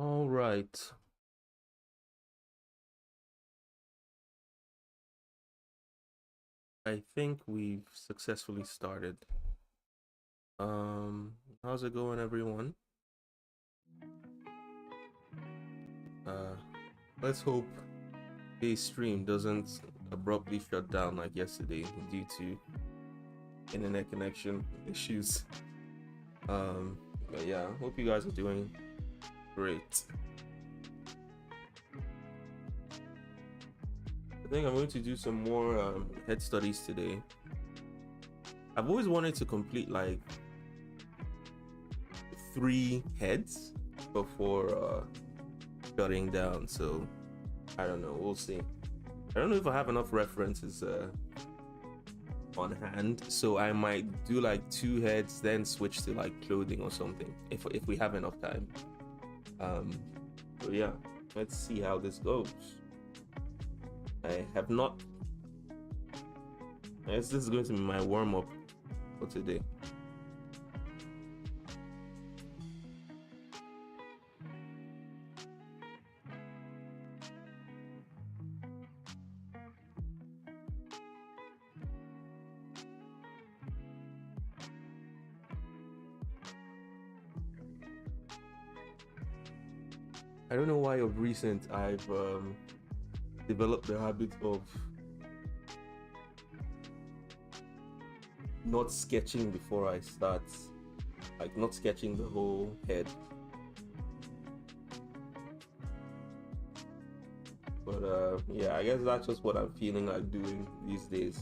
All right. I think we've successfully started. How's it going, everyone? Uh, let's hope the stream doesn't abruptly shut down like yesterday due to internet connection issues. Um, but yeah, hope you guys are doing great. I think I'm going to do some more head studies today. I've always wanted to complete like 3 heads before shutting down, so I don't know. We'll see. I don't know if I have enough references on hand, so I might do like 2 heads, then switch to like clothing or something if we have enough time. So yeah, let's see how this goes. I have not. I guess this is going to be my warm up for today. I don't know why of recent I've developed the habit of not sketching before I start, like not sketching the whole head. But yeah, I guess that's just what I'm feeling like doing these days.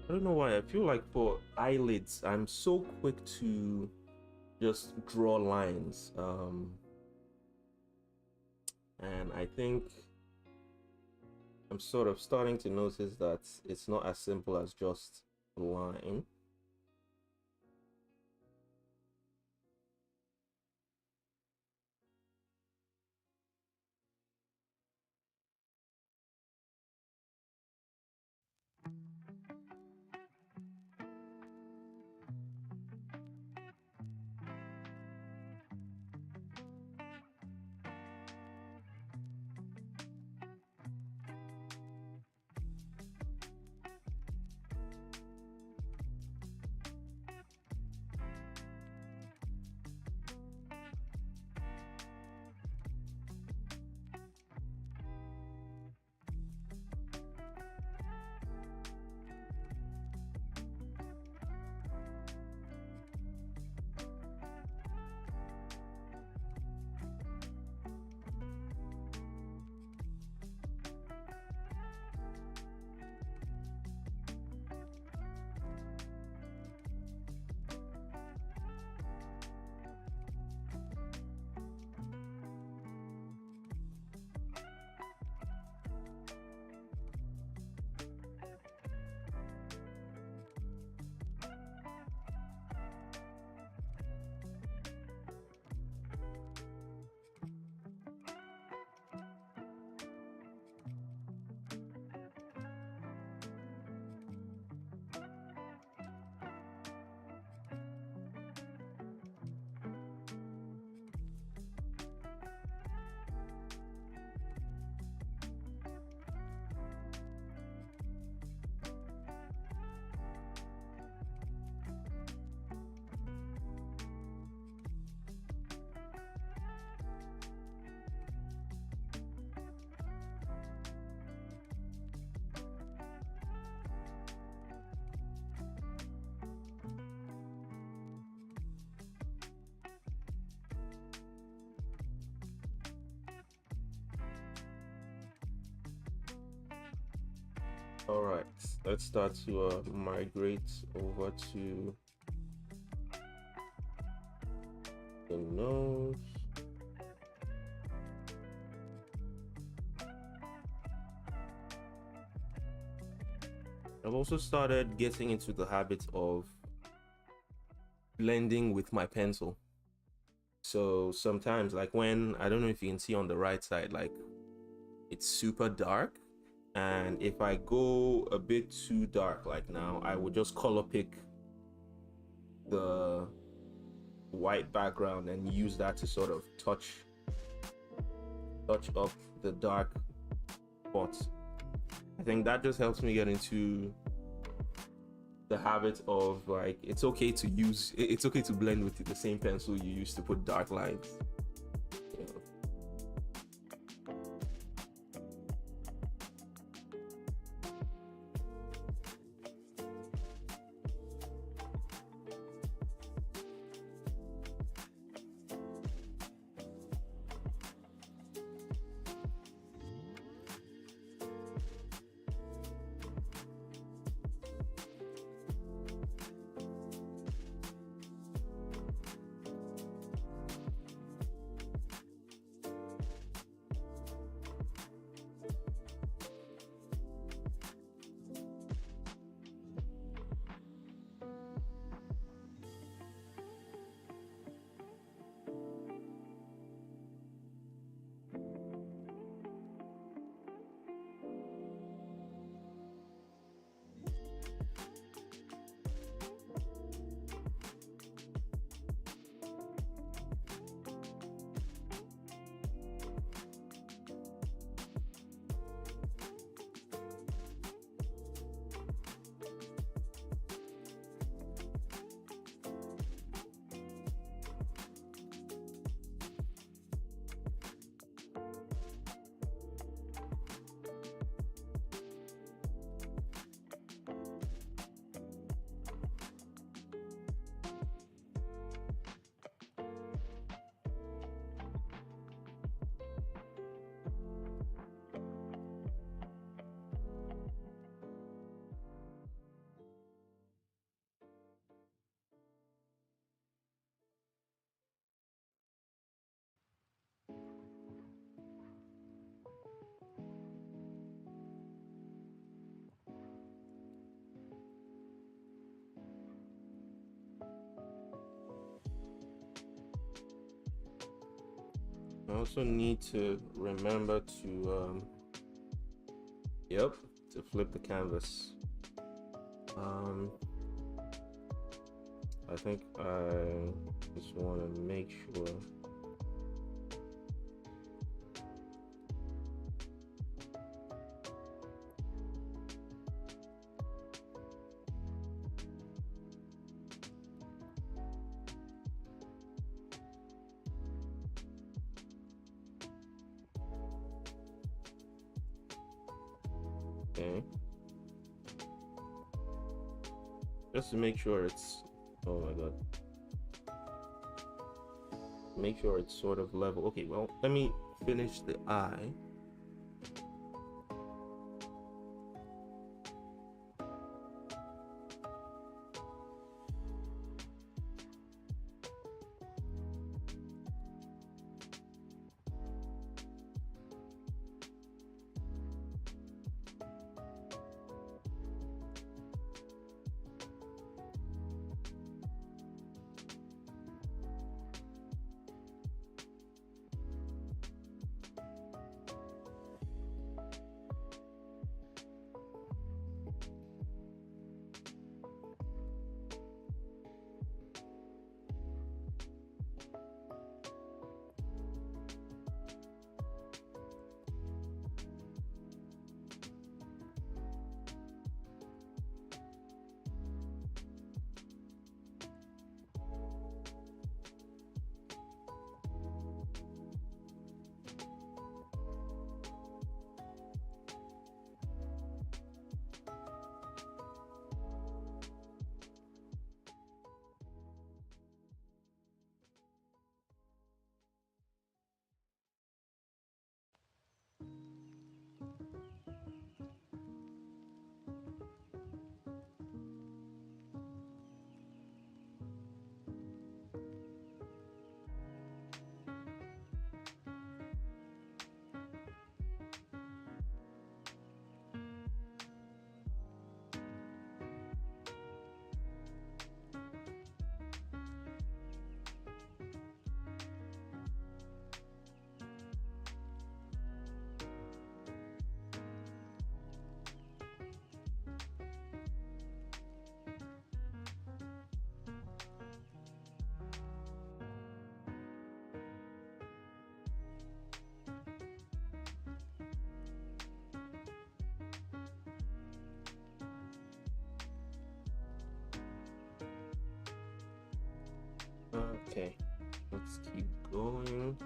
I don't know why. I feel like for eyelids, I'm so quick to just draw lines. And I think I'm sort of starting to notice that it's not as simple as just a line. All right, let's start to migrate over to the nose. I've also started getting into the habit of blending with my pencil. So sometimes, like when, I don't know if you can see on the right side, like it's super dark. And if I go a bit too dark, like now, I would just color pick the white background and use that to sort of touch up the dark spots. I think that just helps me get into the habit of, like, it's okay to blend with the same pencil you use to put dark lines. You know. I also need to remember to to flip the canvas. I think I just want to make sure. Okay. Just to make sure it's, oh my god. Make sure it's sort of level. Okay, well, let me finish the eye. Okay, let's keep going.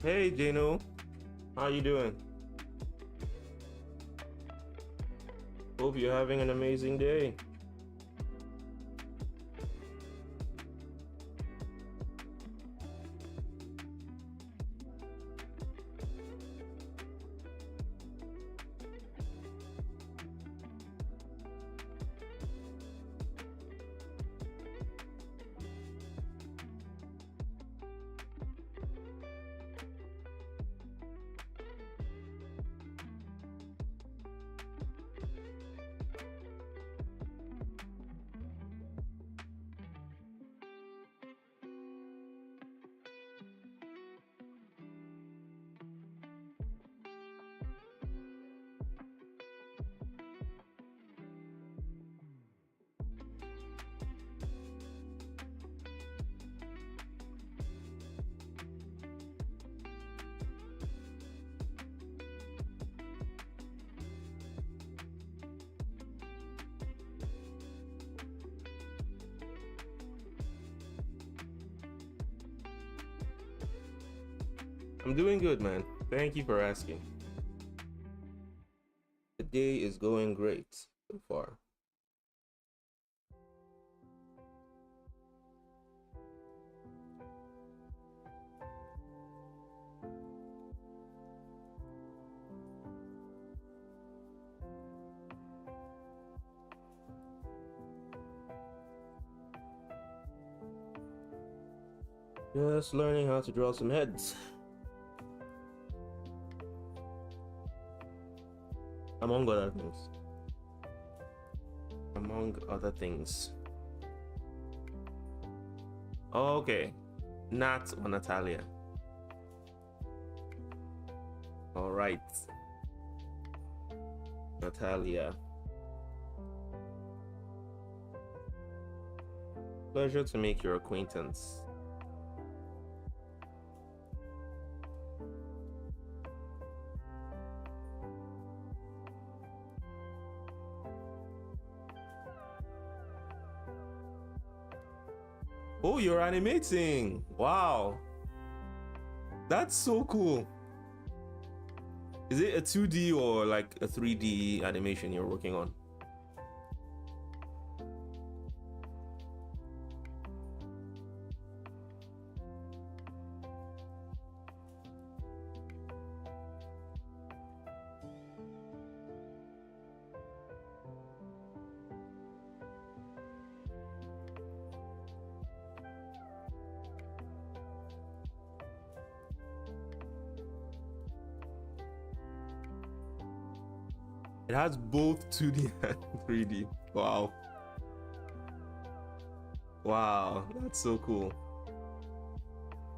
Hey, Jano, how you doing? Hope you're having an amazing day. I'm doing good, man. Thank you for asking. The day is going great so far. Just learning how to draw some heads. Among other things. Among other things. Okay. Nat or Natalia? All right. Natalia. Pleasure to make your acquaintance. Oh, you're animating. Wow. That's so cool. Is it a 2D or like a 3D animation you're working on? It has both 2D and 3D. Wow. Wow, that's so cool.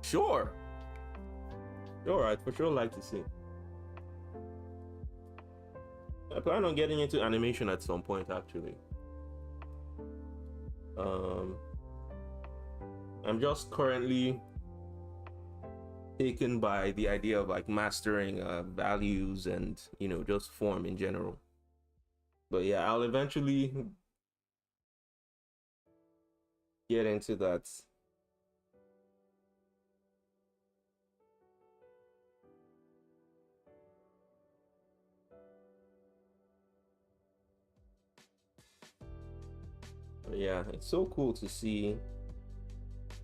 Sure. Sure, I'd for sure like to see. I plan on getting into animation at some point, actually. I'm just currently taken by the idea of like mastering values and, you know, just form in general. But yeah, I'll eventually get into that. But yeah, it's so cool to see.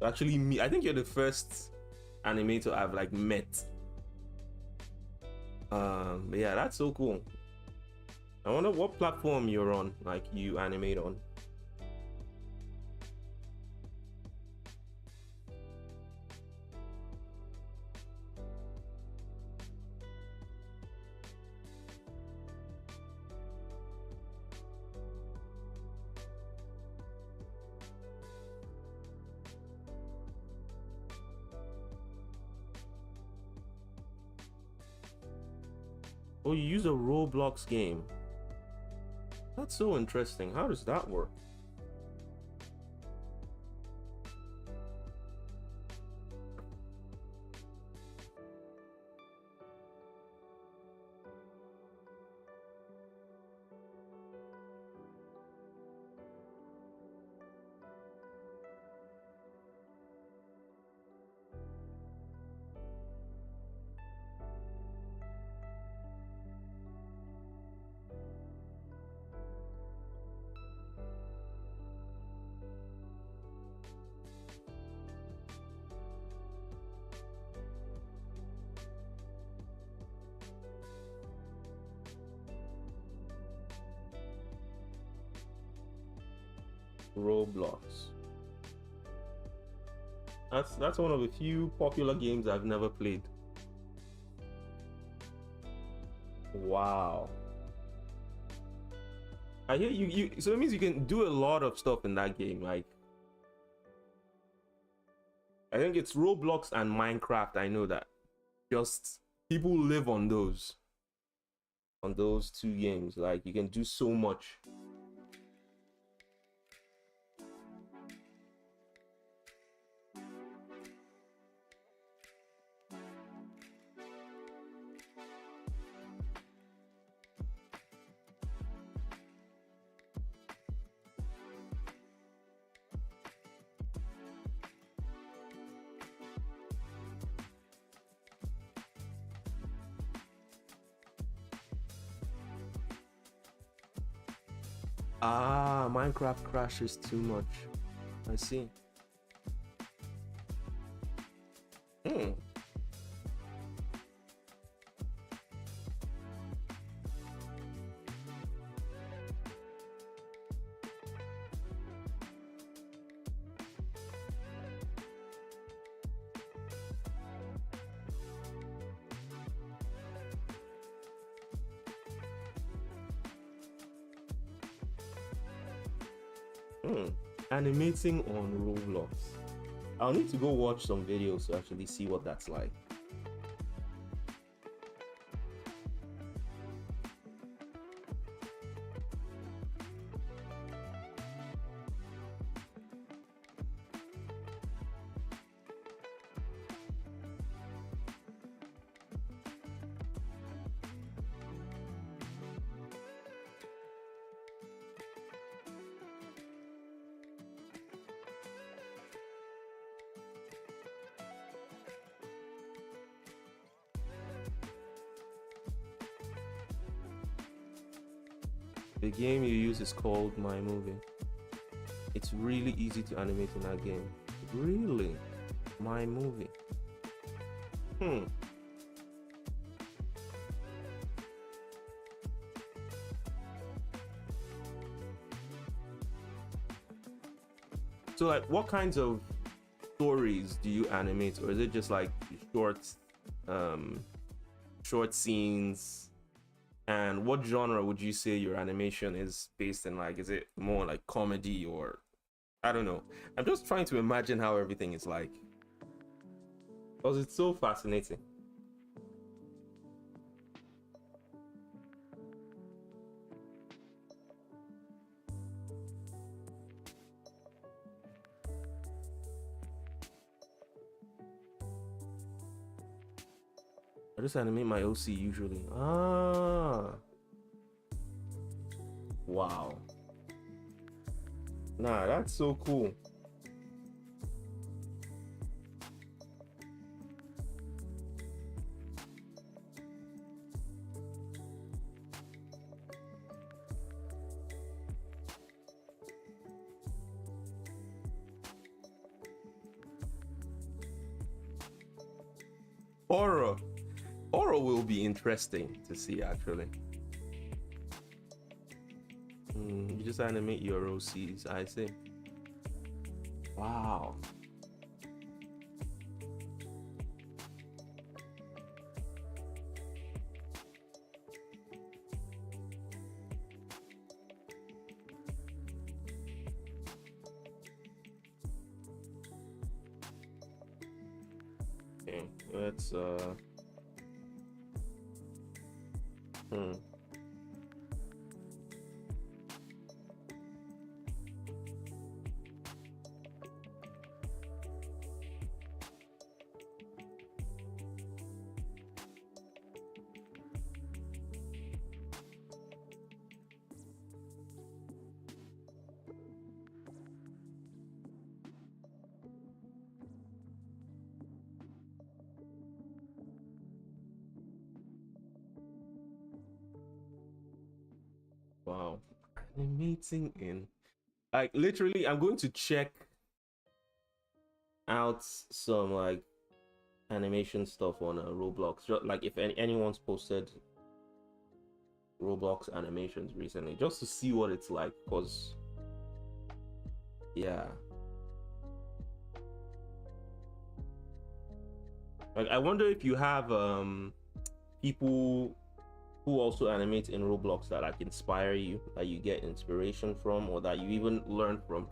Actually, me, I think you're the first animator I've like met. But yeah, that's so cool. I wonder what platform you're on, like you animate on. Oh, you use a Roblox game. That's so interesting. How does that work? Roblox. That's one of the few popular games I've never played. Wow. I hear you so it means you can do a lot of stuff in that game. Like I think it's Roblox and Minecraft, I know that. Just people live on those two games. Like you can do so much. Ah, Minecraft crashes too much. I see. Hmm. Animating on Roblox. I'll need to go watch some videos to actually see what that's like. The game you use is called My Movie. It's really easy to animate in that game. Really? My Movie. So like what kinds of stories do you animate, or is it just like short short scenes And what genre would you say your animation is based in? Like, is it more like comedy or I don't know? I'm just trying to imagine how everything is like because it's so fascinating. I just animate my OC usually. Ah, wow. Nah, that's so cool. Horror. Horror will be interesting to see actually. You just animate your OCs, I see. Wow. Okay, let's hmm. Wow. Animating in like literally I'm going to check out some like animation stuff on Roblox. Just, like if anyone's posted Roblox animations recently, just to see what it's like. Cause yeah, like I wonder if you have people who also animate in Roblox that like inspire you, that you get inspiration from, or that you even learn from.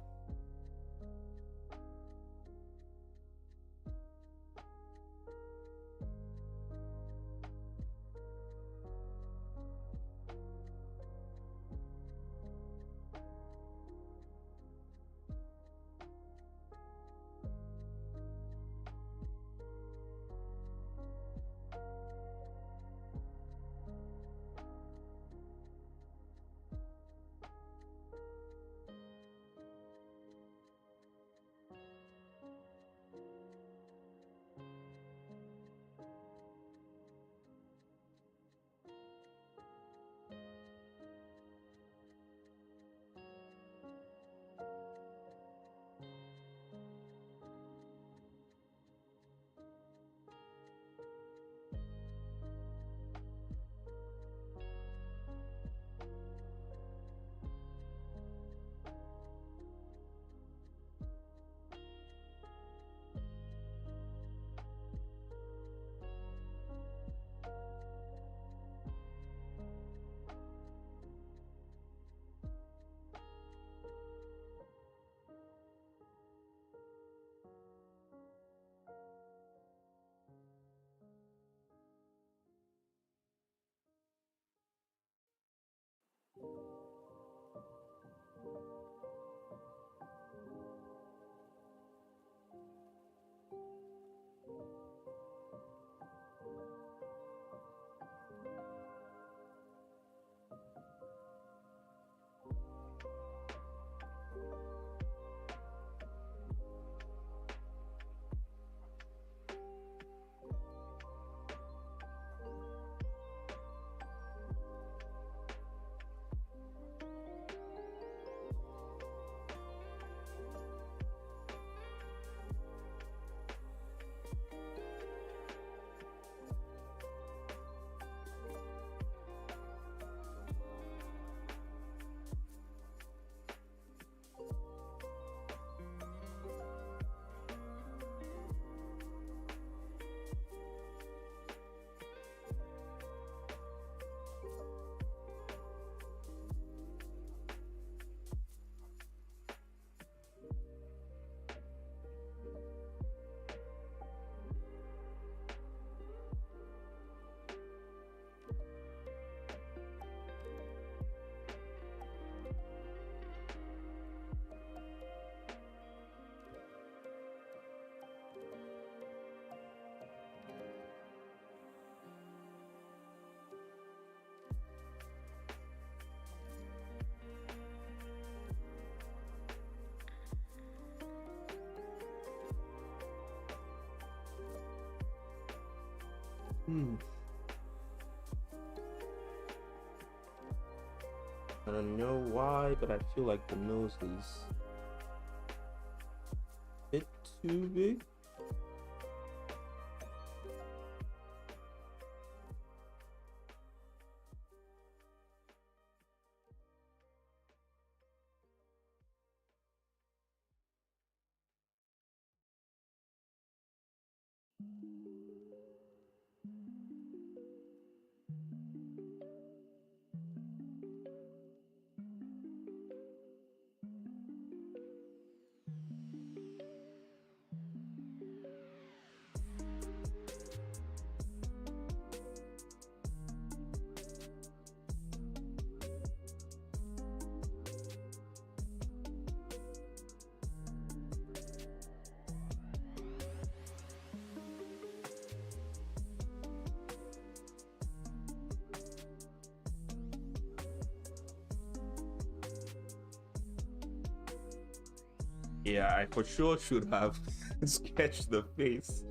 Hmm. I don't know why, but I feel like the nose is a bit too big. Yeah, I for sure should have sketched the face.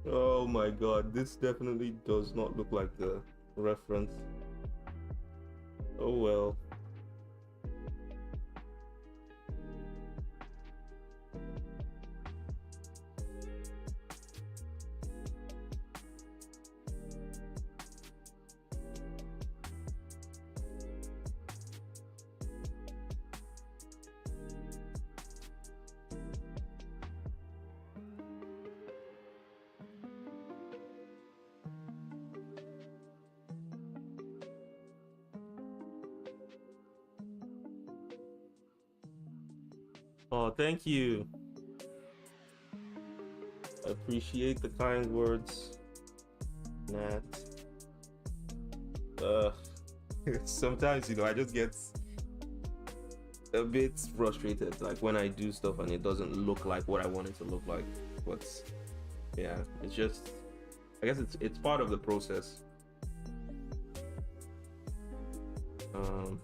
Oh my god, this definitely does not look like the reference. Oh well. Oh, thank you. Appreciate the kind words, Nat. Uh, sometimes I just get a bit frustrated, like when I do stuff and it doesn't look like what I want it to look like. But yeah, it's just, I guess it's part of the process. Um,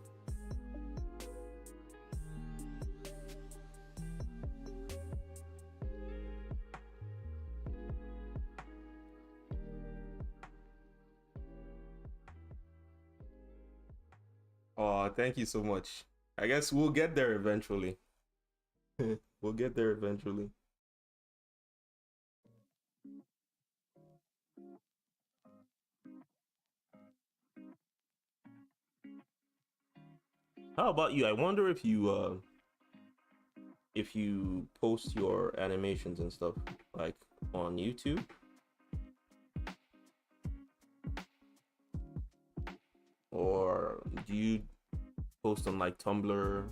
oh, thank you so much. I guess we'll get there eventually. We'll get there eventually. How about you? I wonder if you post your animations and stuff like on YouTube, or do you post on like Tumblr?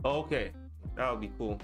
Okay, that would be cool.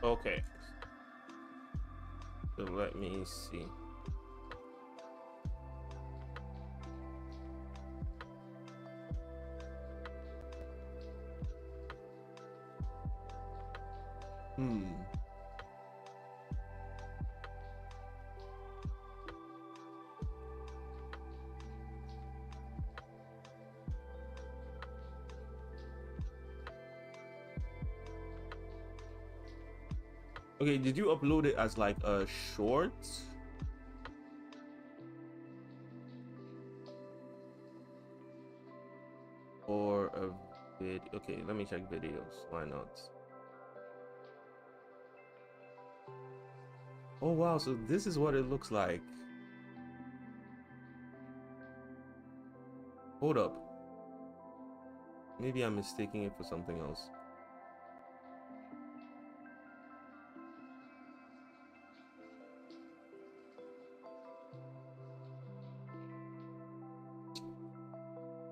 Okay, so let me see. Hmm. Okay, did you upload it as like a short or a vid? Okay, let me check videos. Why not? Oh wow, so this is what it looks like. Hold up. Maybe I'm mistaking it for something else.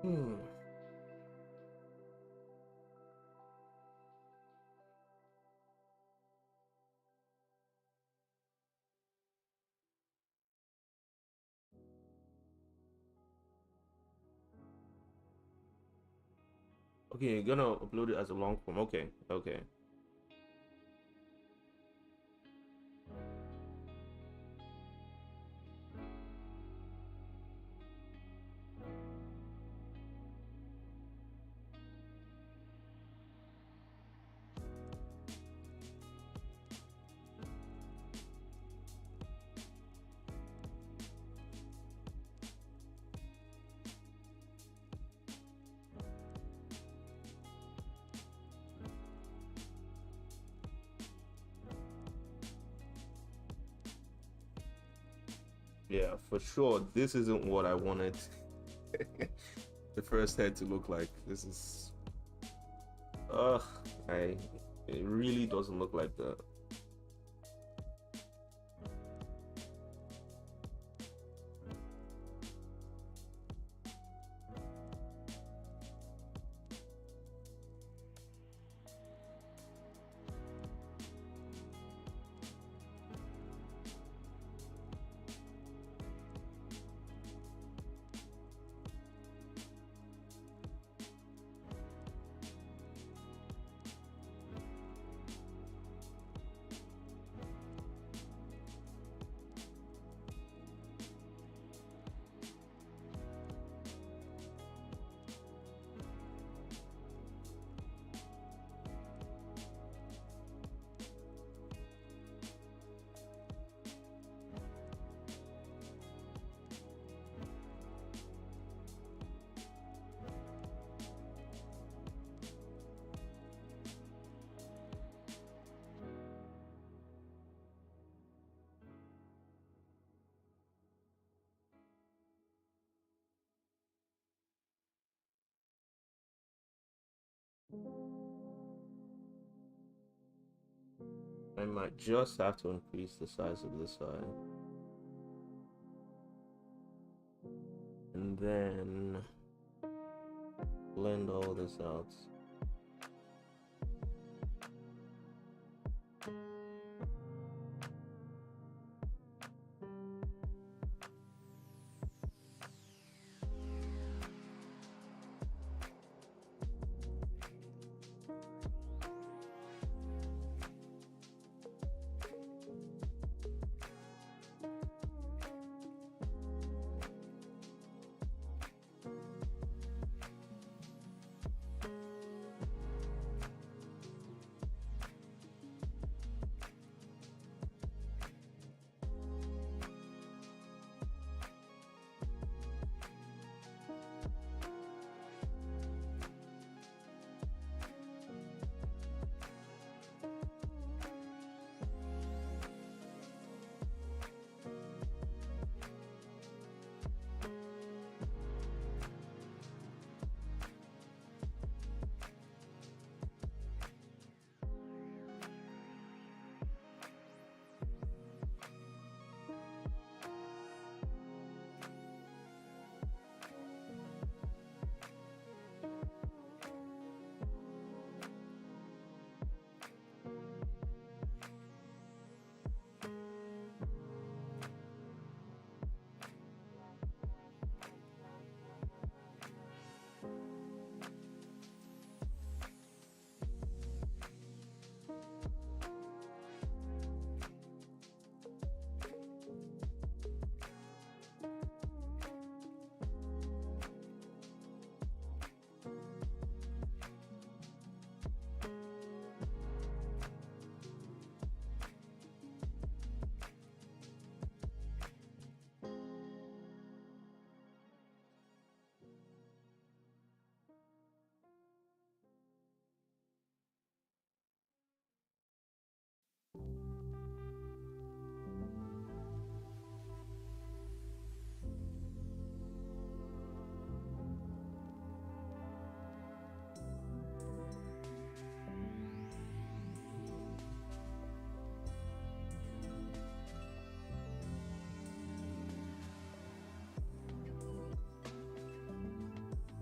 Hmm. Okay, you're gonna upload it as a long form. Okay, okay. Yeah, for sure. This isn't what I wanted the first head to look like. This is ugh, I it really doesn't look like that. I might just have to increase the size of this eye. And then blend all this out.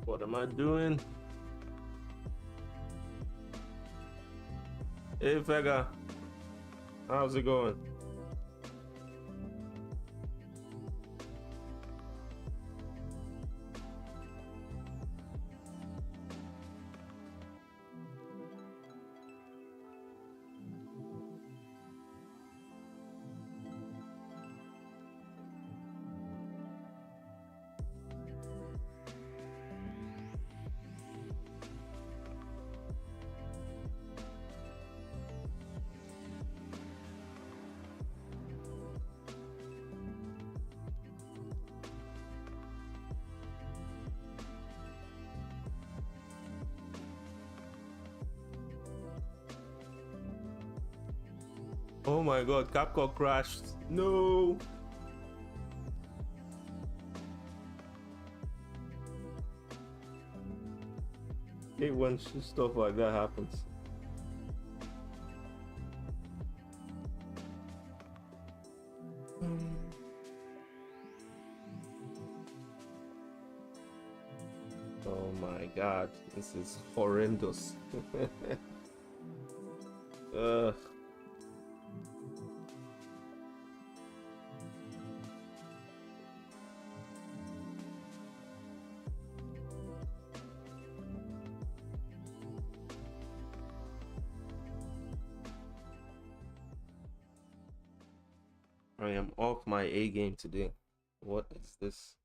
What am I doing? Hey, Vega. How's it going? Oh my god, Capcom crashed. No. Hate when stuff like that happens. Oh my god, this is horrendous. Ugh. I am off my A game today. What is this?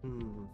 Hmm.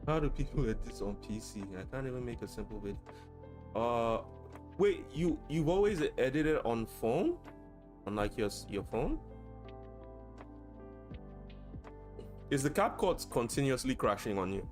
How do people edit on PC? I can't even make a simple video. Wait, you've always edited on phone, on like your phone? Is the CapCut continuously crashing on you?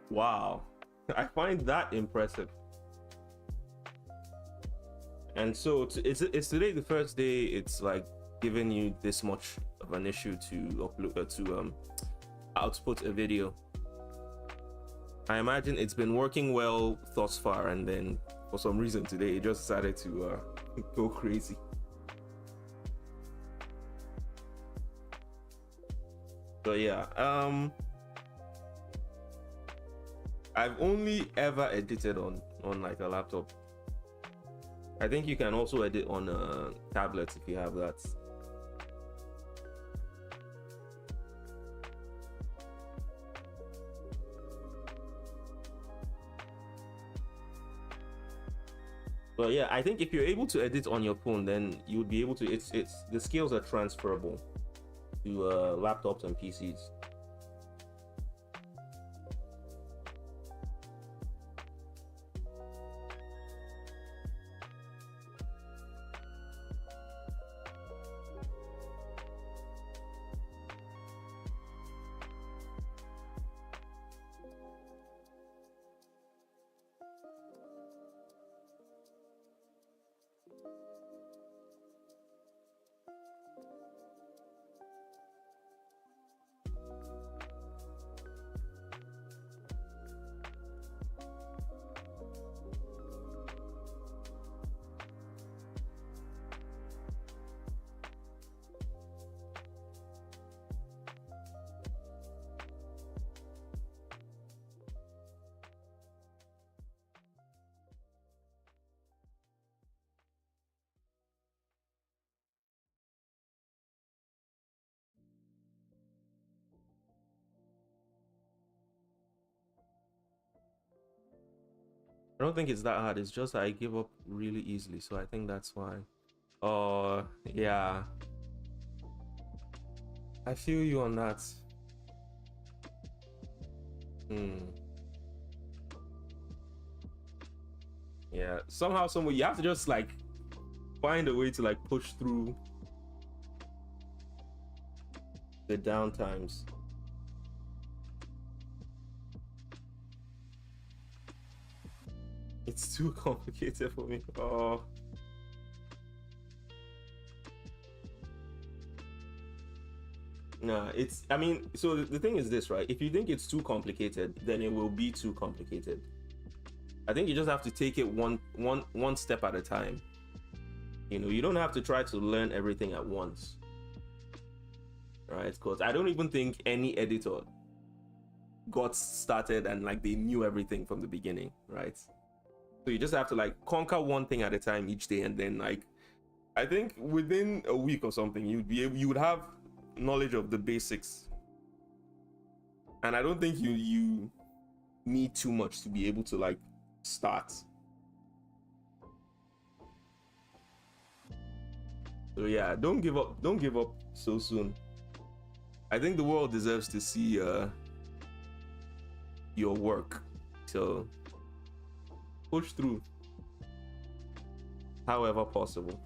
Wow, I find that impressive. And so it's today the first day it's like giving you this much of an issue to upload to output a video. I imagine it's been working well thus far, and then for some reason today it just decided to go crazy. So yeah, I've only ever edited on like a laptop. I think you can also edit on a tablet if you have that. But yeah, I think if you're able to edit on your phone, then you would be able to. It's the skills are transferable to laptops and PCs. I don't think it's that hard. It's just I give up really easily, so I think that's why. Yeah, I feel you on that. Yeah, somehow, somewhere, you have to just like find a way to like push through the downtimes. It's too complicated for me. Oh. Nah, it's. I mean, so the thing is this, right? If you think it's too complicated, then it will be too complicated. I think you just have to take it one step at a time. You know, you don't have to try to learn everything at once, right? Because I don't even think any editor got started and like they knew everything from the beginning, right? So you just have to like conquer one thing at a time each day, and then like I think within a week or something, you would have knowledge of the basics. And I don't think you need too much to be able to like start. So yeah, don't give up. Don't give up so soon. I think the world deserves to see your work. So push through however possible.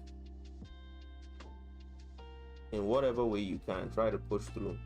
In whatever way you can, try to push through.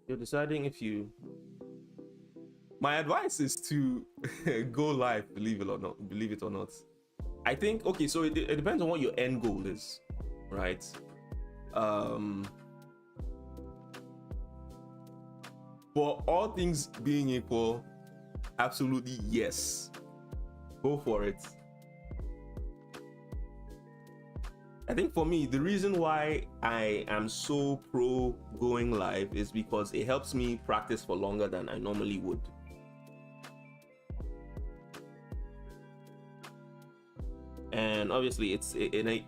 You're deciding if you. My advice is to go live, believe it or not. Believe it or not. I think okay, so it depends on what your end goal is, right? For all things being equal, absolutely yes. Go for it. I think for me, the reason why I am so pro going live is because it helps me practice for longer than I normally would. And obviously it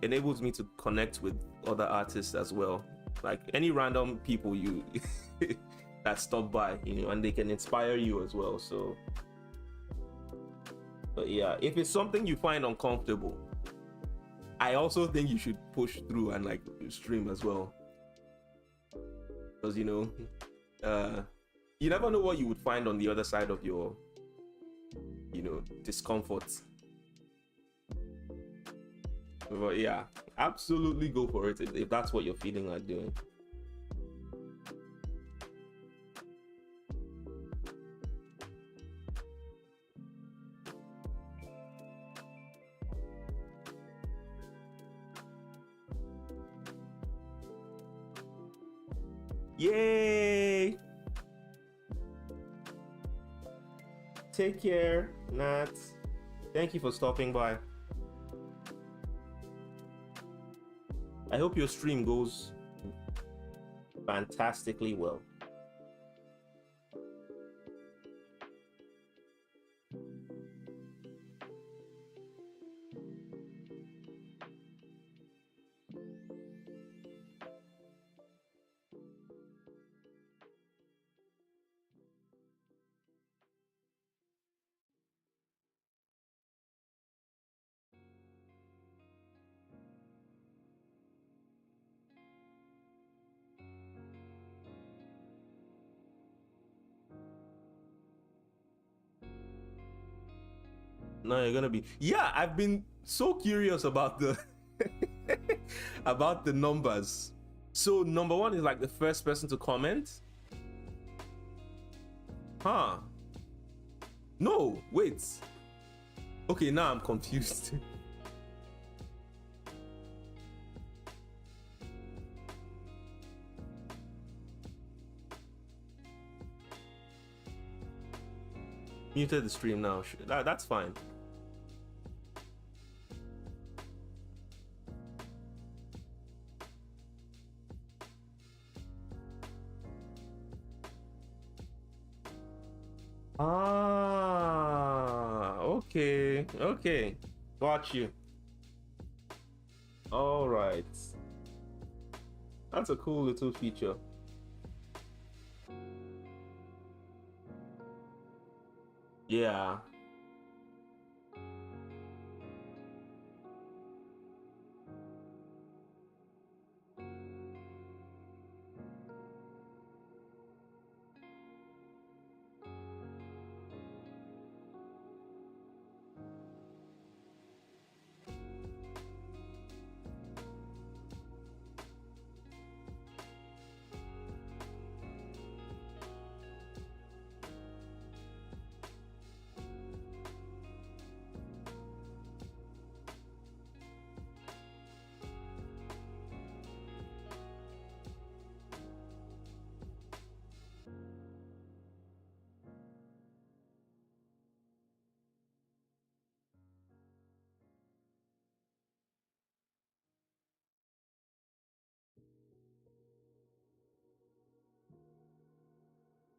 enables me to connect with other artists as well, like any random people you that stop by, you know, and they can inspire you as well. So but yeah, if it's something you find uncomfortable, I also think you should push through and like stream as well, because you know, you never know what you would find on the other side of your, you know, discomfort. But yeah, absolutely go for it if that's what you're feeling like doing. Yay! Take care, Nat. Thank you for stopping by. I hope your stream goes fantastically well. No, you're gonna be. Yeah, I've been so curious about the about the numbers. So number one is like the first person to comment. Huh? No, wait. Okay, now I'm confused. Muted the stream now. That's fine. Ah, okay, okay, got you. All right, that's a cool little feature. Yeah.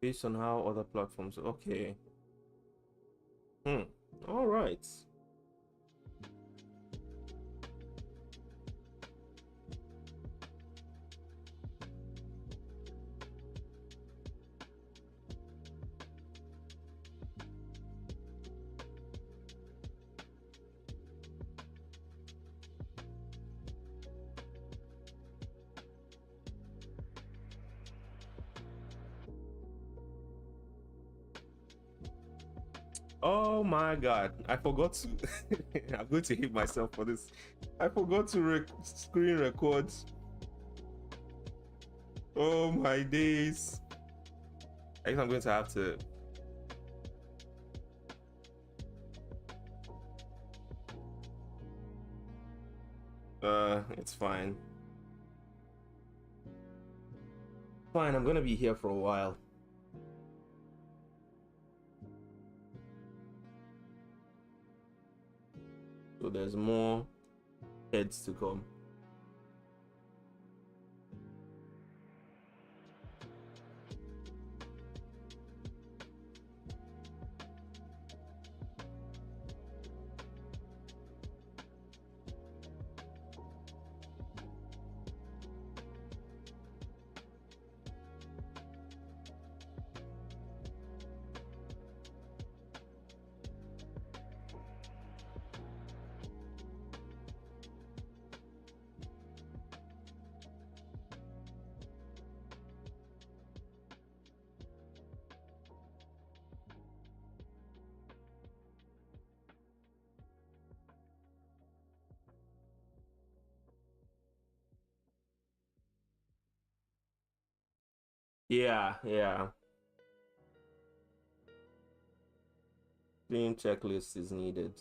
based on how other platforms. Okay. Hmm. All right. Oh my god, I forgot to. I'm going to hit myself for this. I forgot to screen record. Oh my days. I guess I'm going to have to. It's fine. Fine, I'm gonna be here for a while. So there's more heads to come. Yeah, yeah. Clean checklist is needed.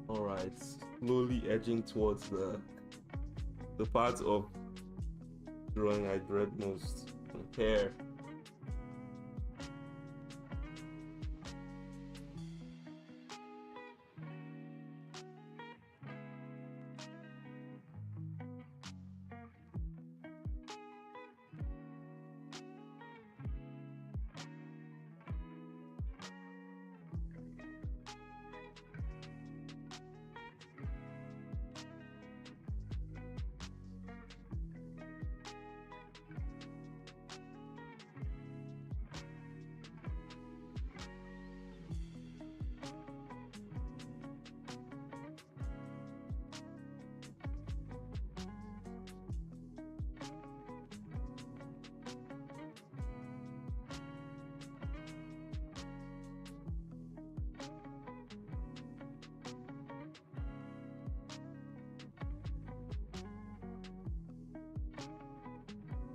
All right, slowly edging towards the part of drawing I dread most. Hair.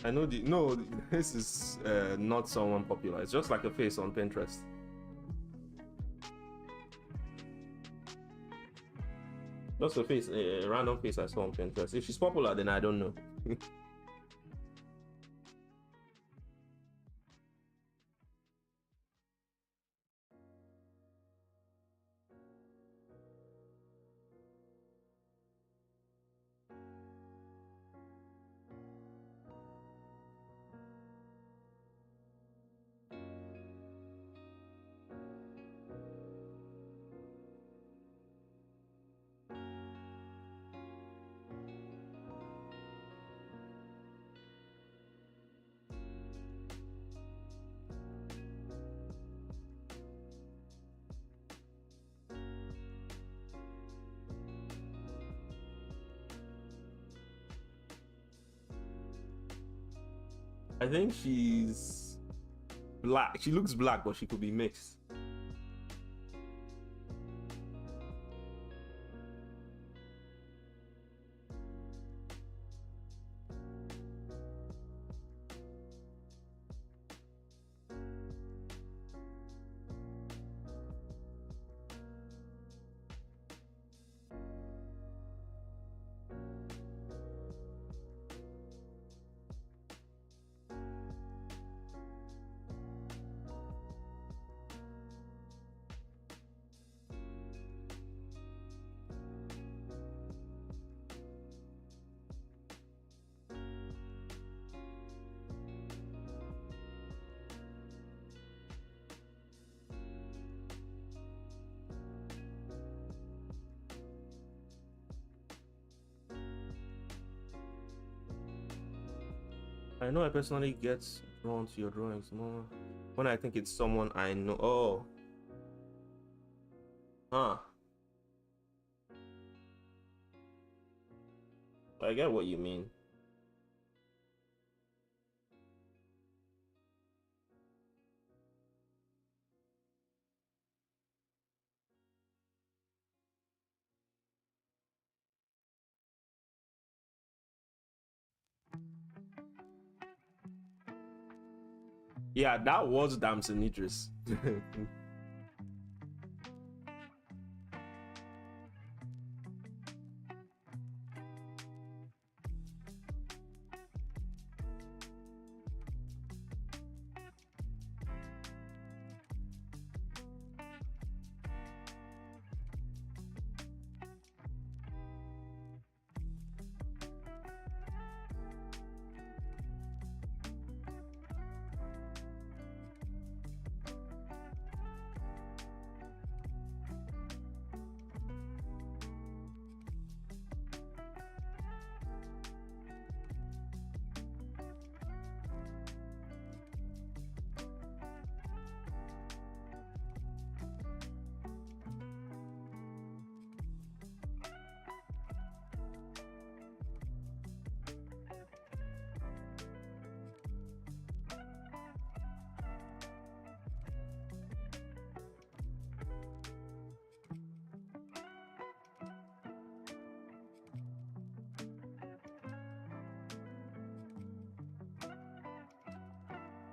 I know the no. This is not someone popular. It's just like a face on Pinterest. Just a face, a random face I saw on Pinterest. If she's popular, then I don't know. I think she's black. She looks black, but she could be mixed. I know I personally get drawn to your drawings more when I think it's someone I know. Oh, huh. I get what you mean. Yeah, that was Damson Idris.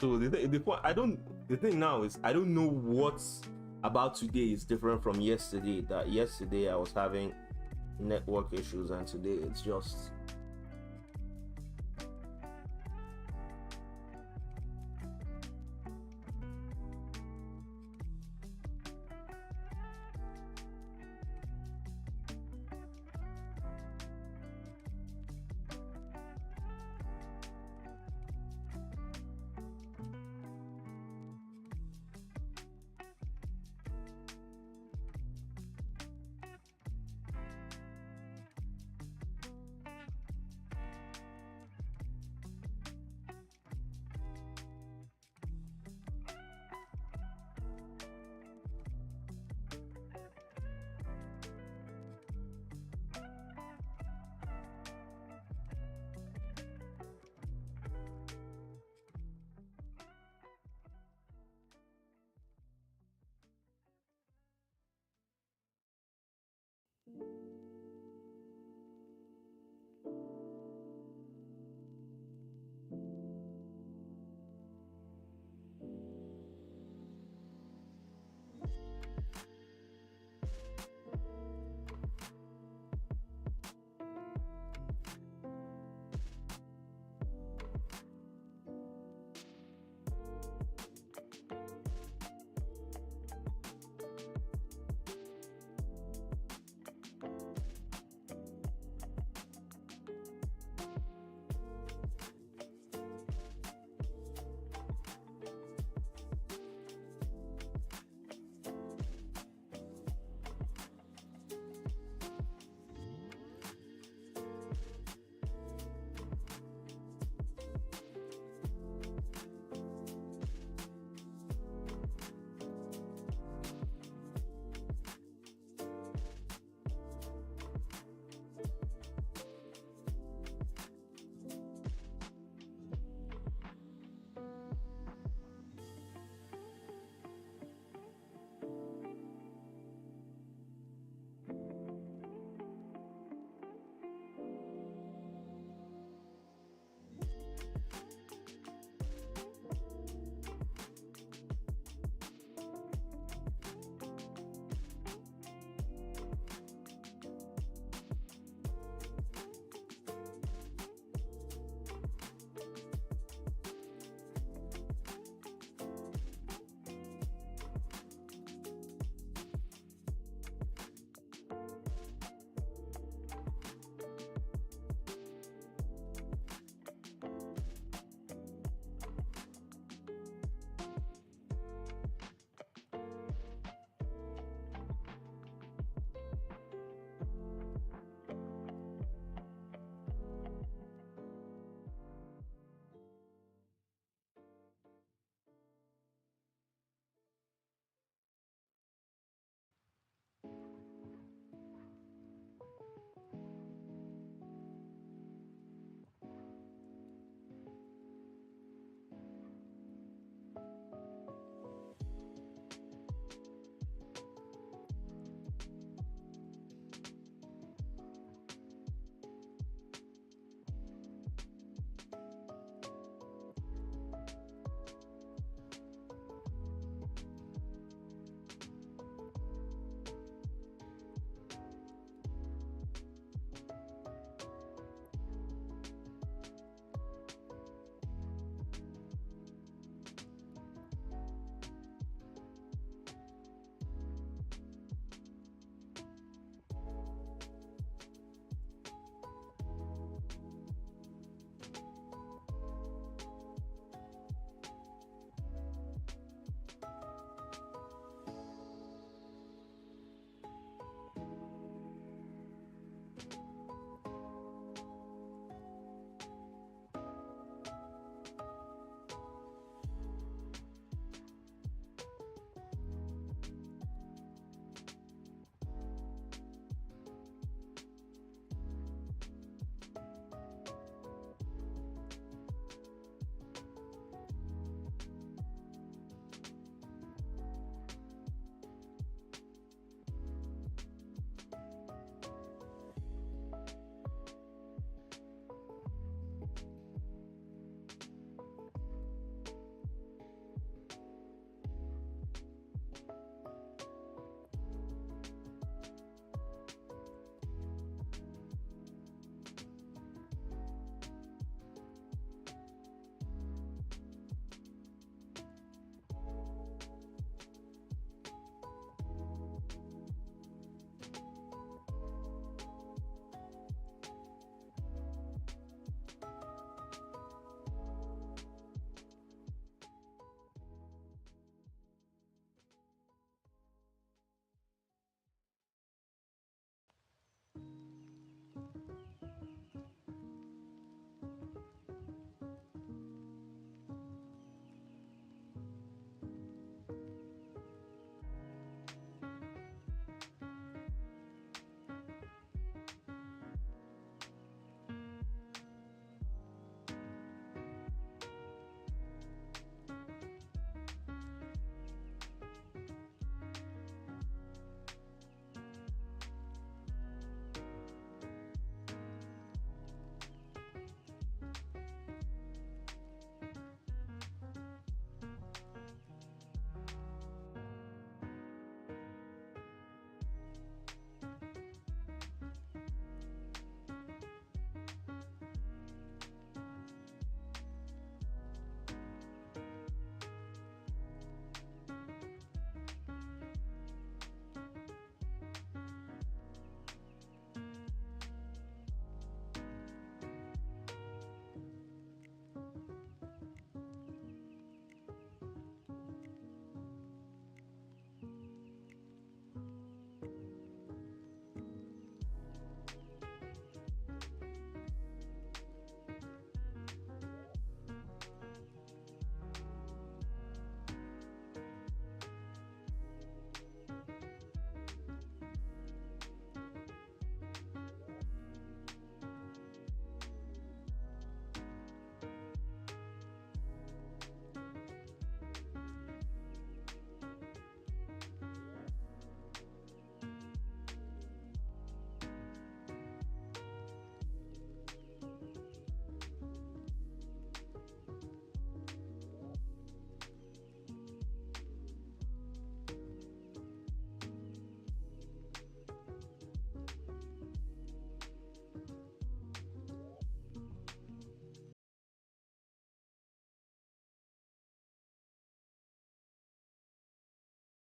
So the point I don't the thing now is I don't know what about today is different from yesterday. That yesterday I was having network issues, and today it's just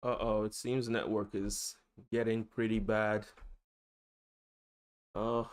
Uh-oh, it seems network is getting pretty bad. Oh,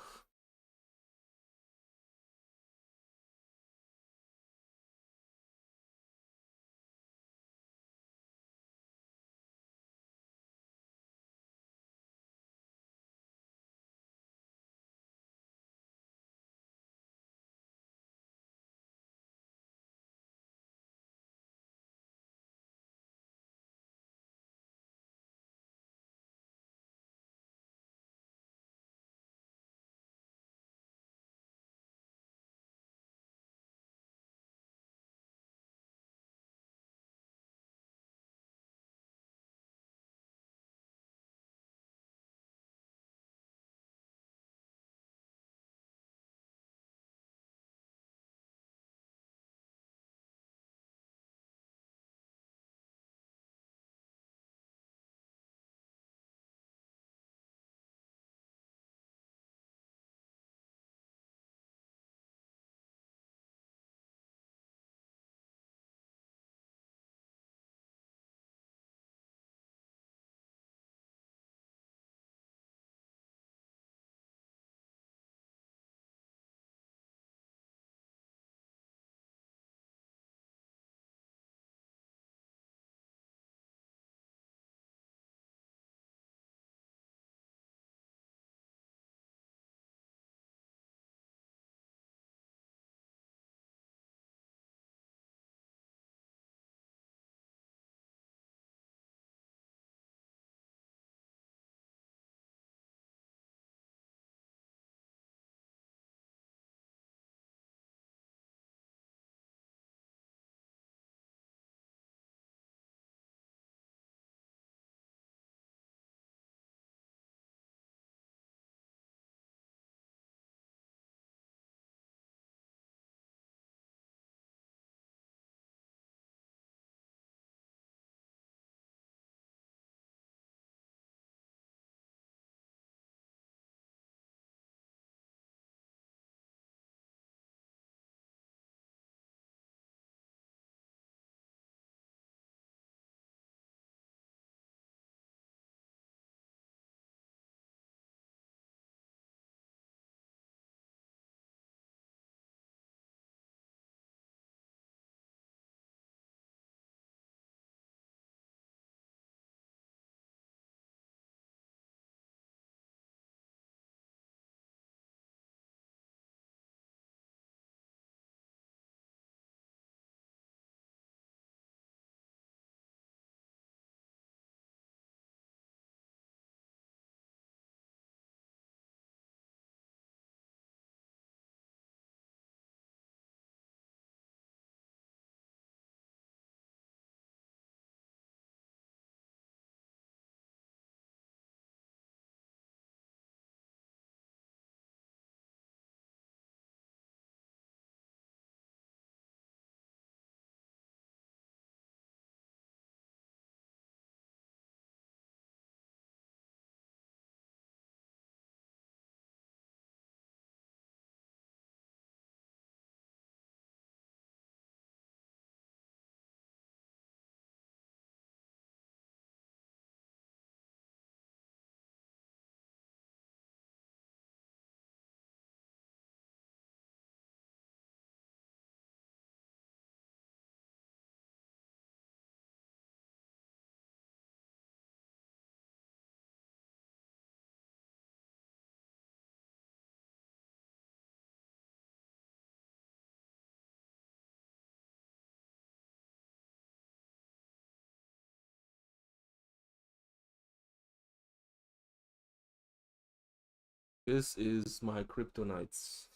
this is my kryptonite.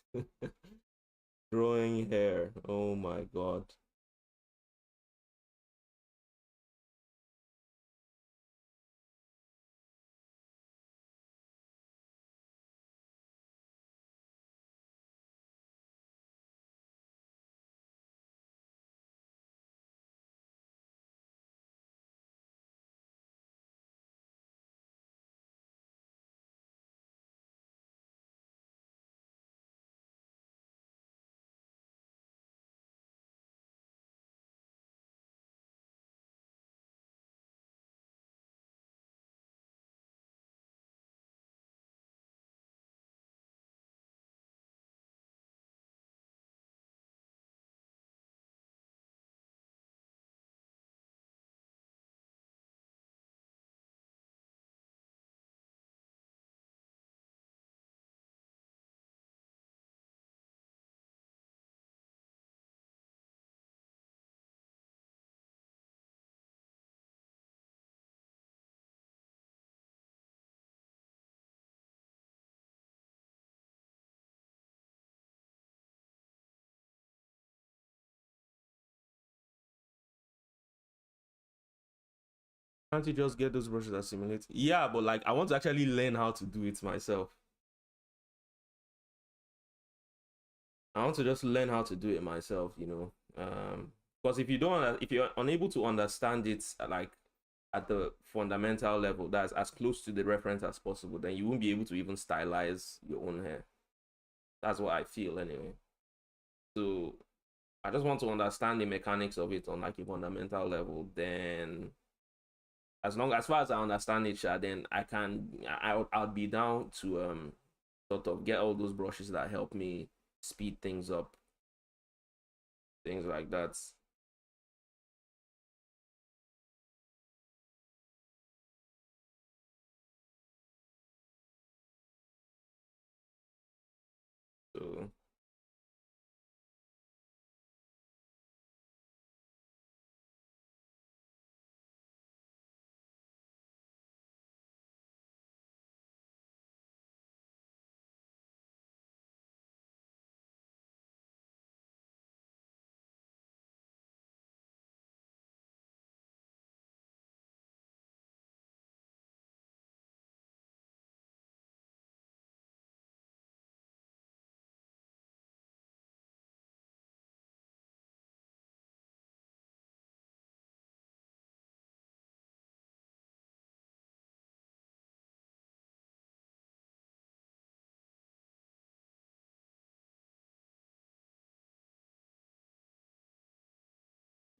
Growing hair. Oh my god. Can't you just get those brushes that simulate? Yeah, but like I want to actually learn how to do it myself. I want to just learn how to do it myself, you know. Because if you're unable to understand it like at the fundamental level, that's as close to the reference as possible, then you won't be able to even stylize your own hair. That's what I feel anyway. So I just want to understand the mechanics of it on like a fundamental level. Then as far as I understand it, then I'll be down to sort of get all those brushes that help me speed things up, things like that. So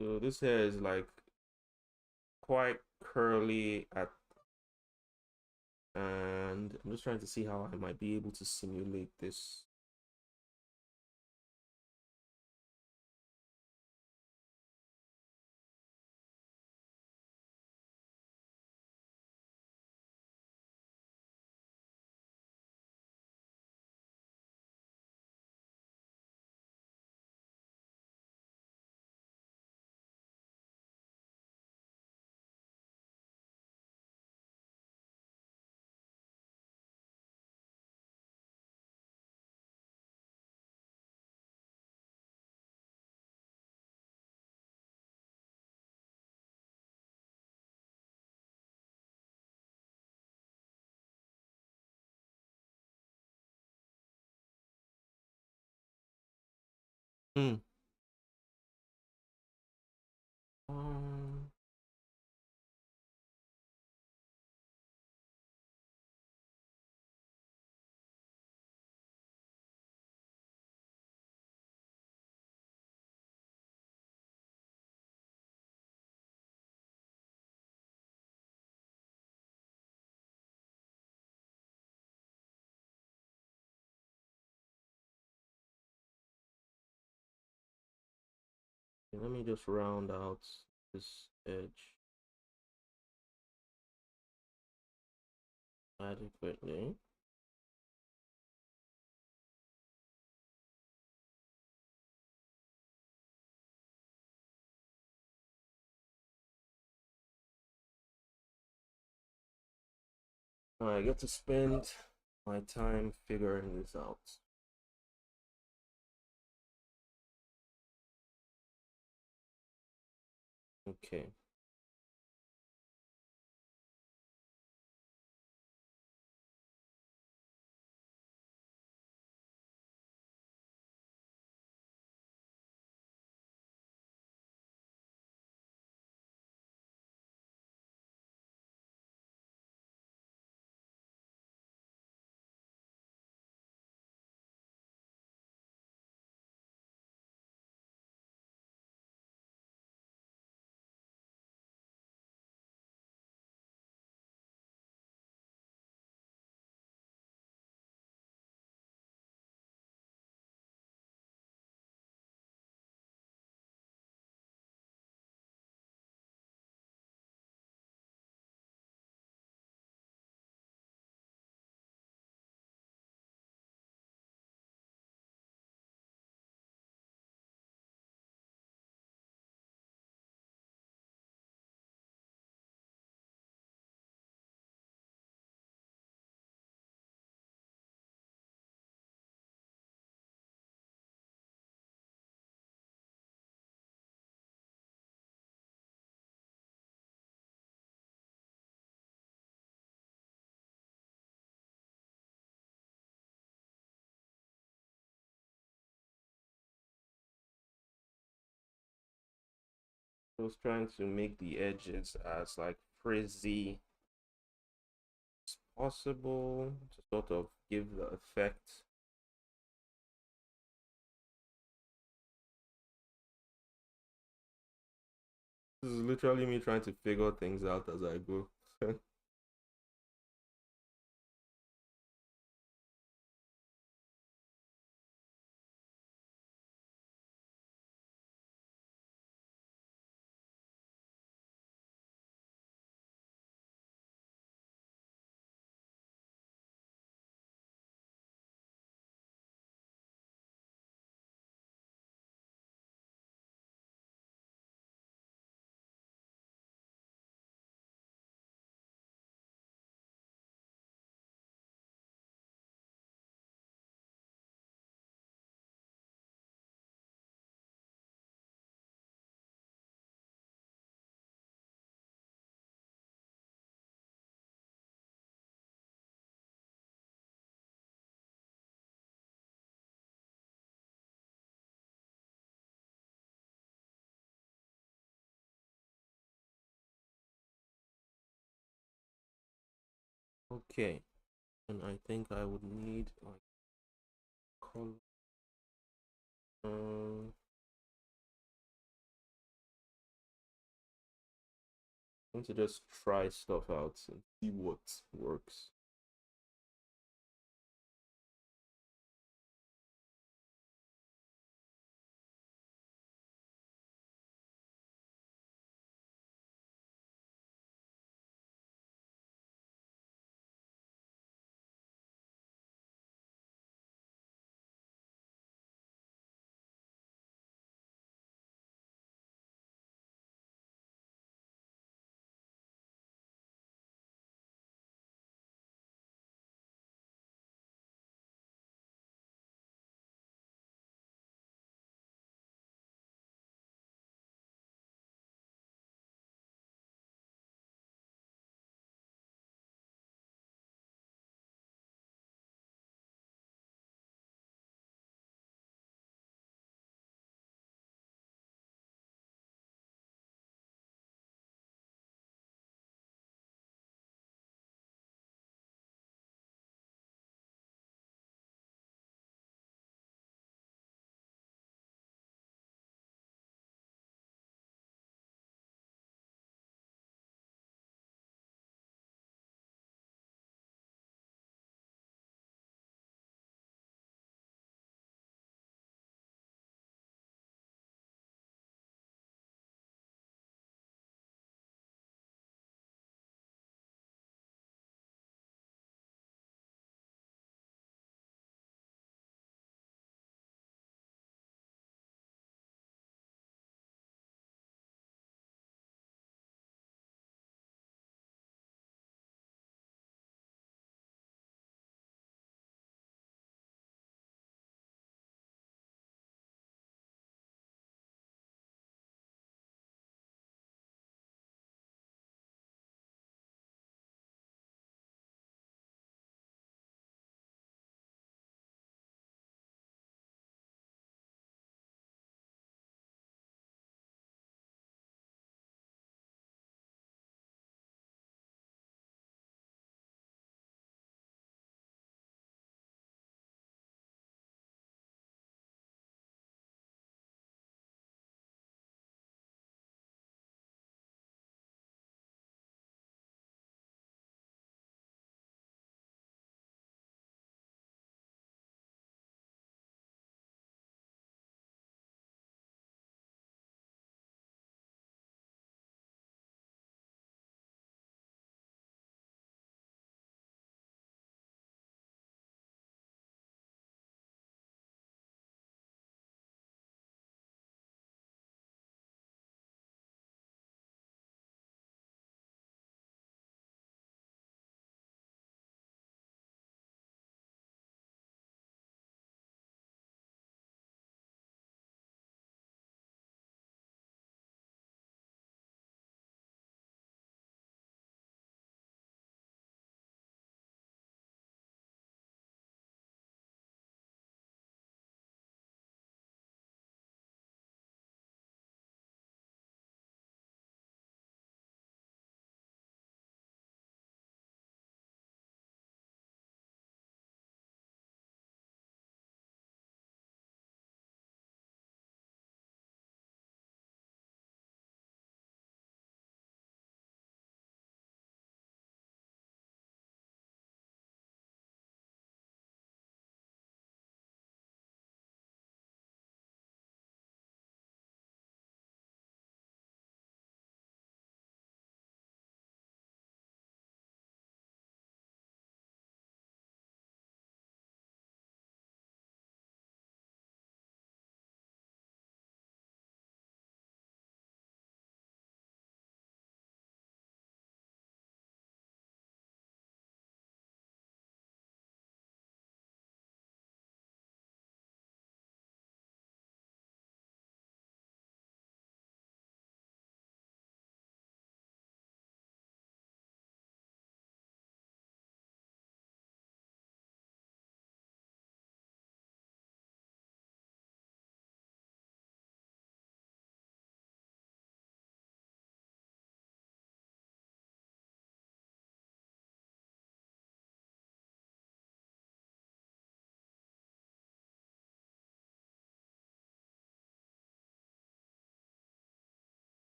so this hair is like quite curly at, and I'm just trying to see how I might be able to simulate this. Hmm. Um, let me just round out this edge adequately. I get to spend my time figuring this out. Okay. Just trying to make the edges as like frizzy as possible to sort of give the effect. This is literally me trying to figure things out as I go. Okay, and I think I would need like color. I want to just try stuff out and see what works.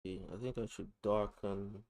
I think I should darken.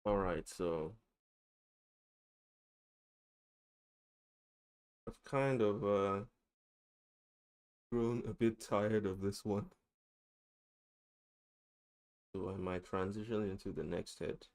All right, so I've kind of grown a bit tired of this one, so I might transition into the next head.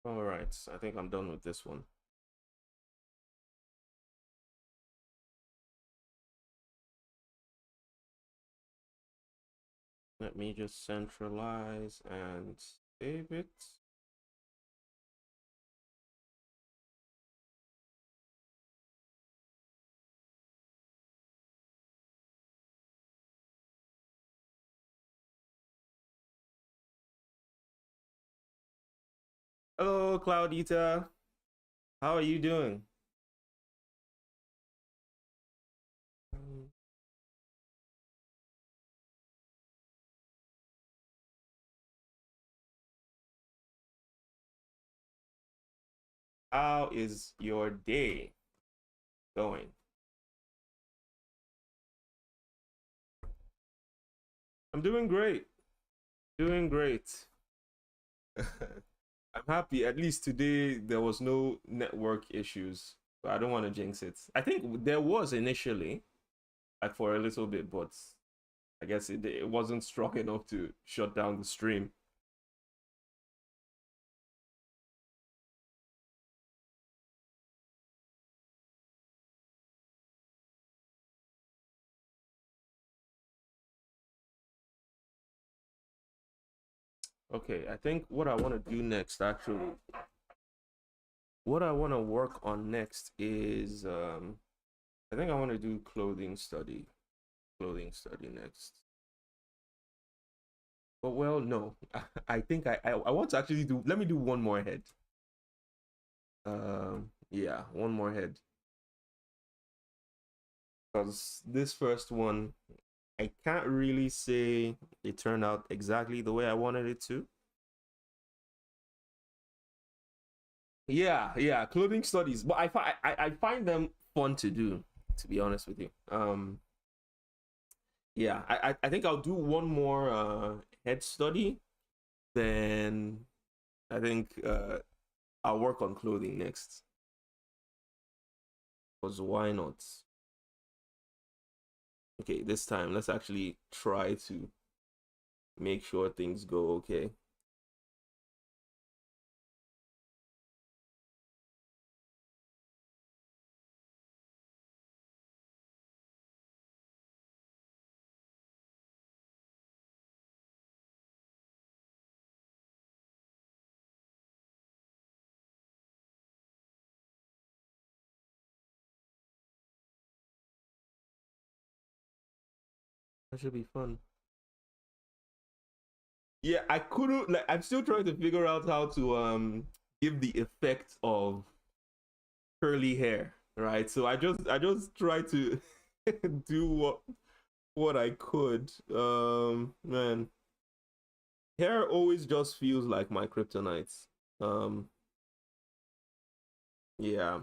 All right, I think I'm done with this one. Let me just centralize and save it. Hello, Cloudita. How are you doing? How is your day going? I'm doing great. Doing great. I'm happy. At least today there was no network issues. But I don't want to jinx it. I think there was initially, like for a little bit, but I guess it wasn't strong enough to shut down the stream. Okay, I think what I want to do next, actually, what I want to work on next is, I think I want to do clothing study next. But well, no, I think I want to actually do. Let me do one more head. Yeah, one more head. Because this first one, I can't really say it turned out exactly the way I wanted it to. Yeah, clothing studies, but I find them fun to do, to be honest with you. Yeah, I think I'll do one more head study, then I think I'll work on clothing next. Because why not? Okay, this time let's actually try to make sure things go okay. That should be fun. Yeah, I couldn't, like, I'm still trying to figure out how to give the effect of curly hair, right? So I just try to do what I could. Man, hair always just feels like my kryptonite. Um, yeah.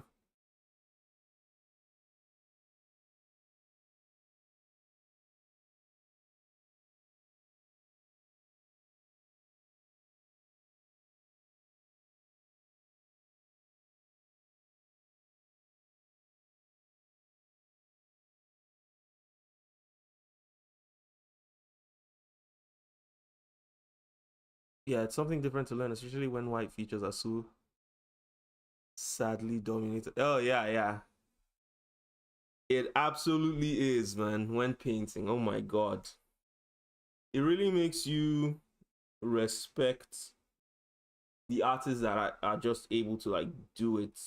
Yeah, it's something different to learn, especially when white features are so sadly dominated. Oh yeah. It absolutely is, man. When painting, oh my god, it really makes you respect the artists that are just able to like do it,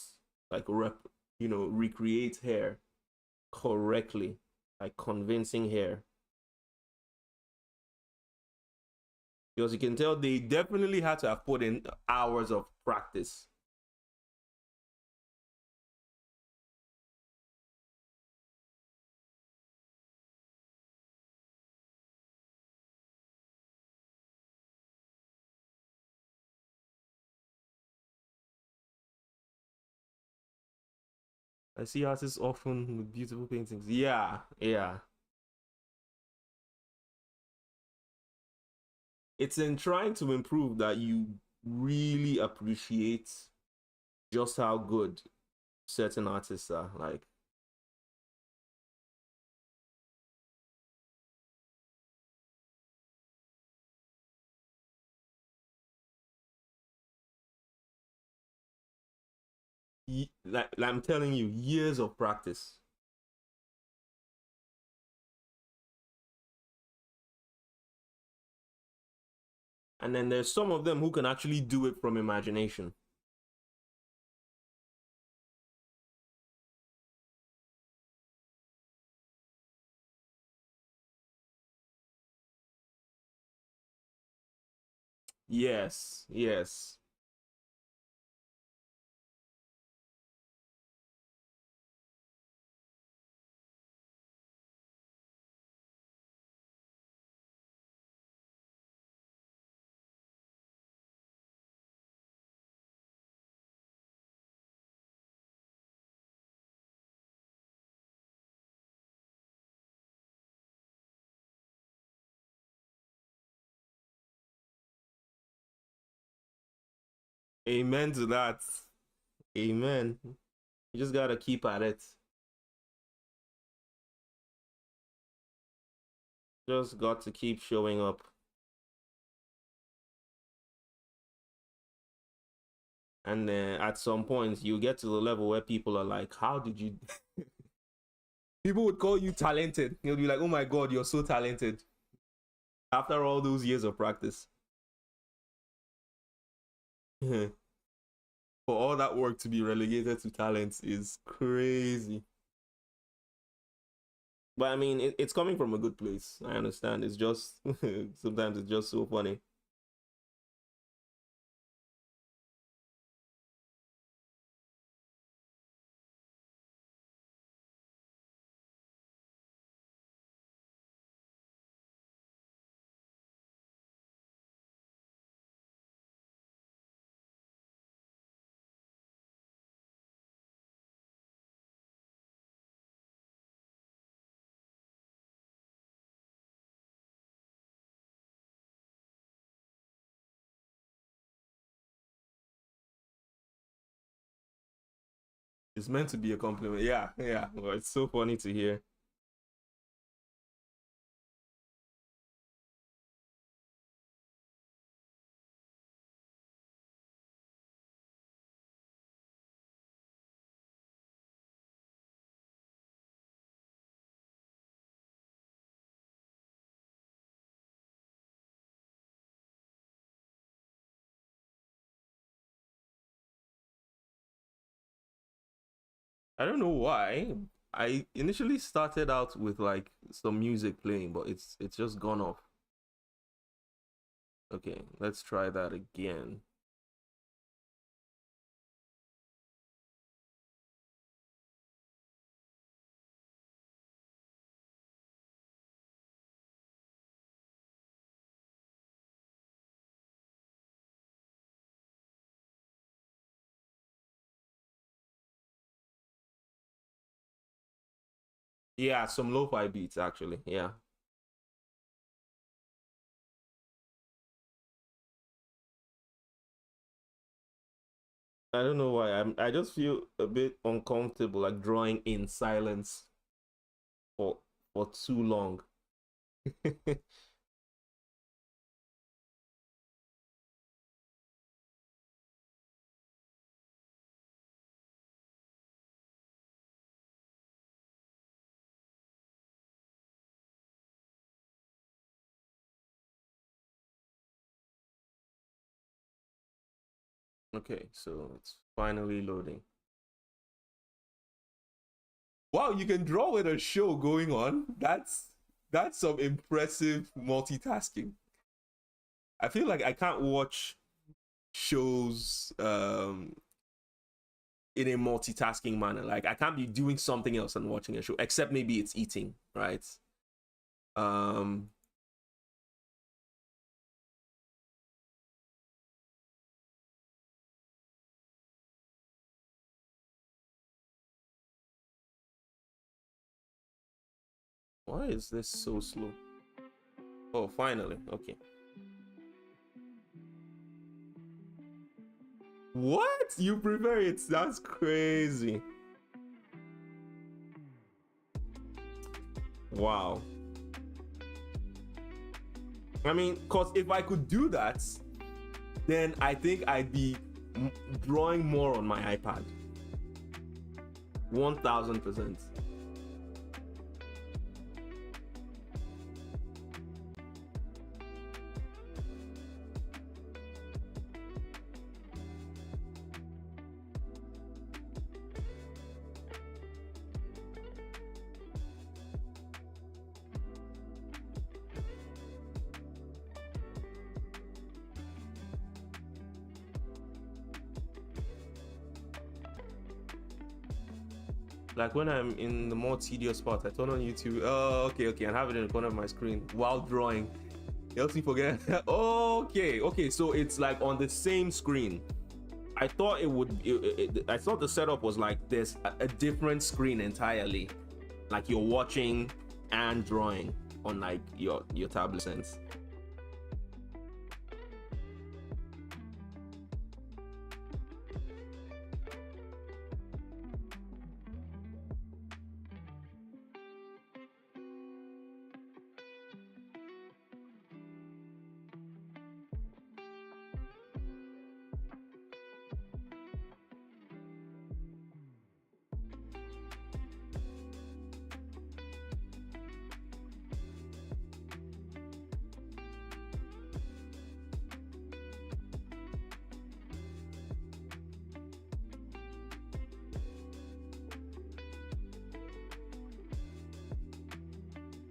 like recreate hair correctly, like convincing hair. Because you can tell they definitely had to have put in hours of practice. I see artists often with beautiful paintings. Yeah. It's in trying to improve that you really appreciate just how good certain artists are. Like, like I'm telling you, years of practice. And then there's some of them who can actually do it from imagination. Yes, yes. Amen to that. Amen. You just gotta keep at it. Just got to keep showing up. And then at some point, you get to the level where people are like, how did you? People would call you talented. You'll be like, oh my God, you're so talented. After all those years of practice. For all that work to be relegated to talent is crazy. But I mean, it's coming from a good place. I understand. It's just, sometimes it's just so funny. It's meant to be a compliment. Yeah, yeah. Well, it's so funny to hear. I don't know why. I initially started out with like some music playing, but it's just gone off. Okay, let's try that again. Yeah, some lo-fi beats actually. Yeah. I don't know why. I just feel a bit uncomfortable like drawing in silence for too long. Okay, so it's finally loading. Wow, you can draw with a show going on. That's some impressive multitasking. I feel like I can't watch shows in a multitasking manner. Like I can't be doing something else and watching a show, except maybe it's eating, right? Um why is this so slow? Oh, finally. Okay. What? You prefer it? That's crazy. Wow. I mean, cause if I could do that, then I think I'd be drawing more on my iPad. 1000%. Like when I'm in the more tedious part, I turn on YouTube. Oh, okay, and have it in the corner of my screen while drawing. It helps me forget. Okay. So it's like on the same screen. I thought it would. I thought the setup was like there's a different screen entirely, like you're watching and drawing on like your tablet sense.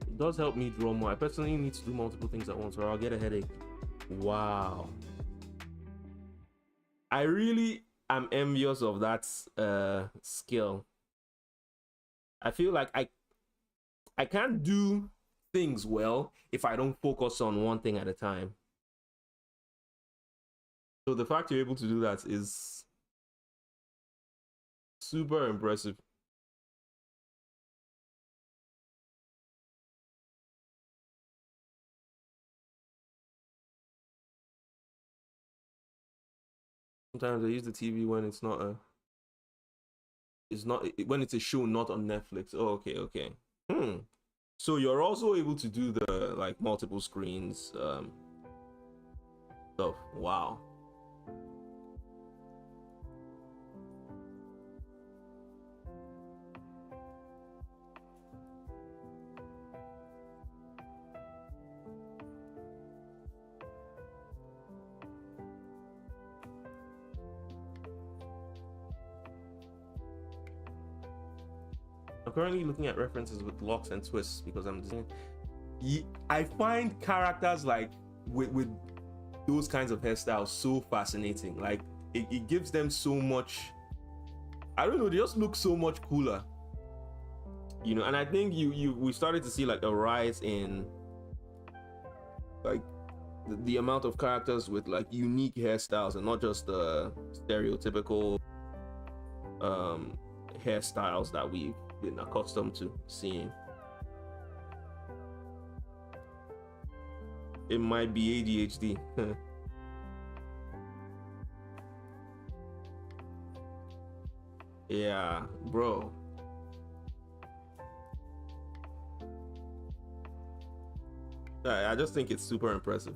It does help me draw more. I personally need to do multiple things at once or I'll get a headache. Wow. I really am envious of that skill. I feel like I can't do things well if I don't focus on one thing at a time. So the fact you're able to do that is super impressive. Sometimes I use the TV when it's not when it's a show not on Netflix. Oh, okay. So you're also able to do the like multiple screens stuff. Wow. I'm currently looking at references with locks and twists because I find characters like with those kinds of hairstyles so fascinating. Like it gives them so much, I don't know, they just look so much cooler, you know. And I think we started to see like a rise in like the amount of characters with like unique hairstyles and not just the stereotypical hairstyles that we've been accustomed to seeing. It might be ADHD. Yeah, bro. I just think it's super impressive.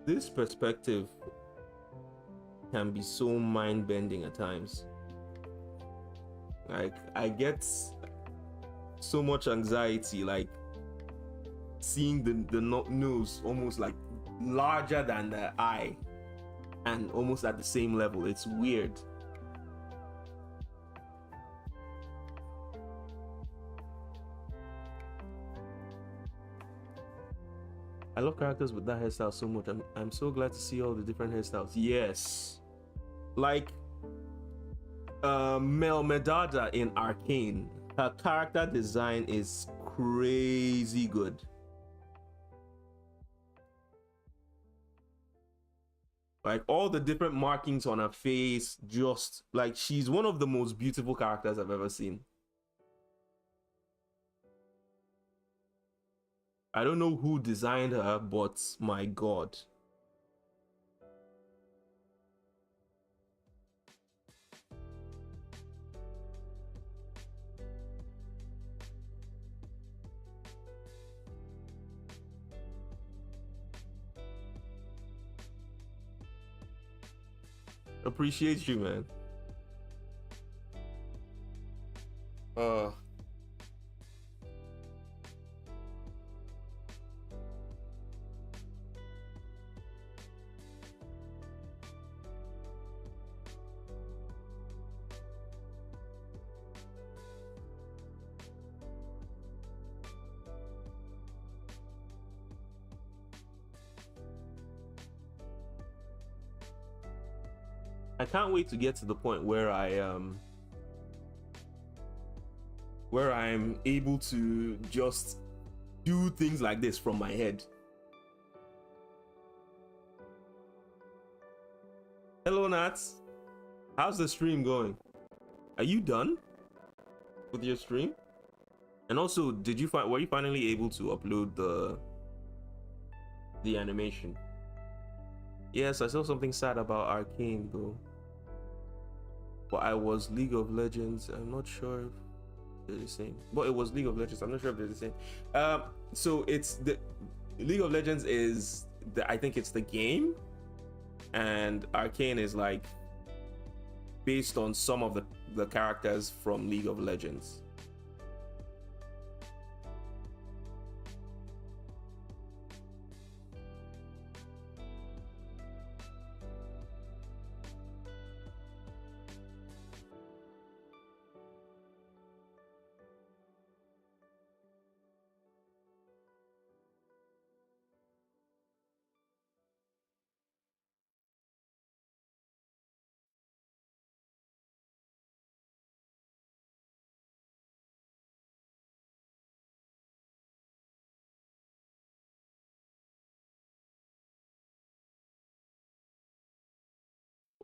This perspective can be so mind-bending at times. Like I get so much anxiety, like seeing the nose almost like larger than the eye and almost at the same level. It's weird. I love characters with that hairstyle so much. I'm so glad to see all the different hairstyles. Yes, like Mel Medada in Arcane. Her character design is crazy good. Like all the different markings on her face, just like she's one of the most beautiful characters I've ever seen. I don't know who designed her, but my God. Appreciate you, man. Uh, I can't wait to get to the point where I'm able to just do things like this from my head. Hello, Nats. How's the stream going? Are you done with your stream? And also, were you finally able to upload the animation? Yes, I saw something sad about Arcane though. But I was League of Legends. I'm not sure if they're the same. But it was League of Legends. I'm not sure if they're the same. So it's the League of Legends is I think it's the game, and Arcane is like based on some of the characters from League of Legends.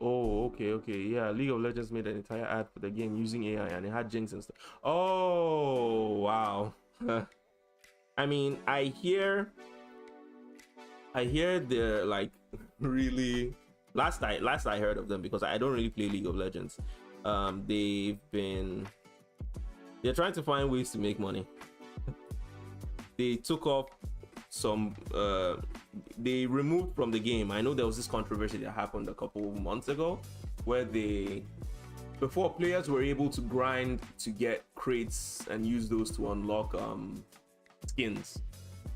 Oh, okay. Yeah, League of Legends made an entire ad for the game using AI, and it had Jinx and stuff. Oh, wow. I mean, I hear they're like really last I heard of them, because I don't really play League of Legends. They're trying to find ways to make money. They took off some they removed from the game. I know there was this controversy that happened a couple months ago where before players were able to grind to get crates and use those to unlock skins,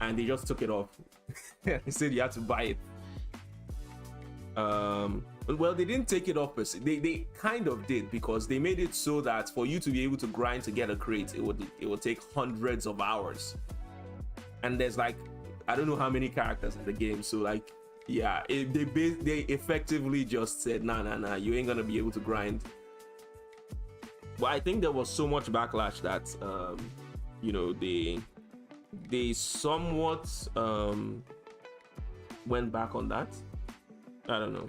and they just took it off. They said you had to buy it. Well, they didn't take it off per se. They kind of did, because they made it so that for you to be able to grind to get a crate, it would take hundreds of hours, and there's like I don't know how many characters in the game, so like yeah, they effectively just said nah, you ain't gonna be able to grind. But I think there was so much backlash that they somewhat went back on that. I don't know.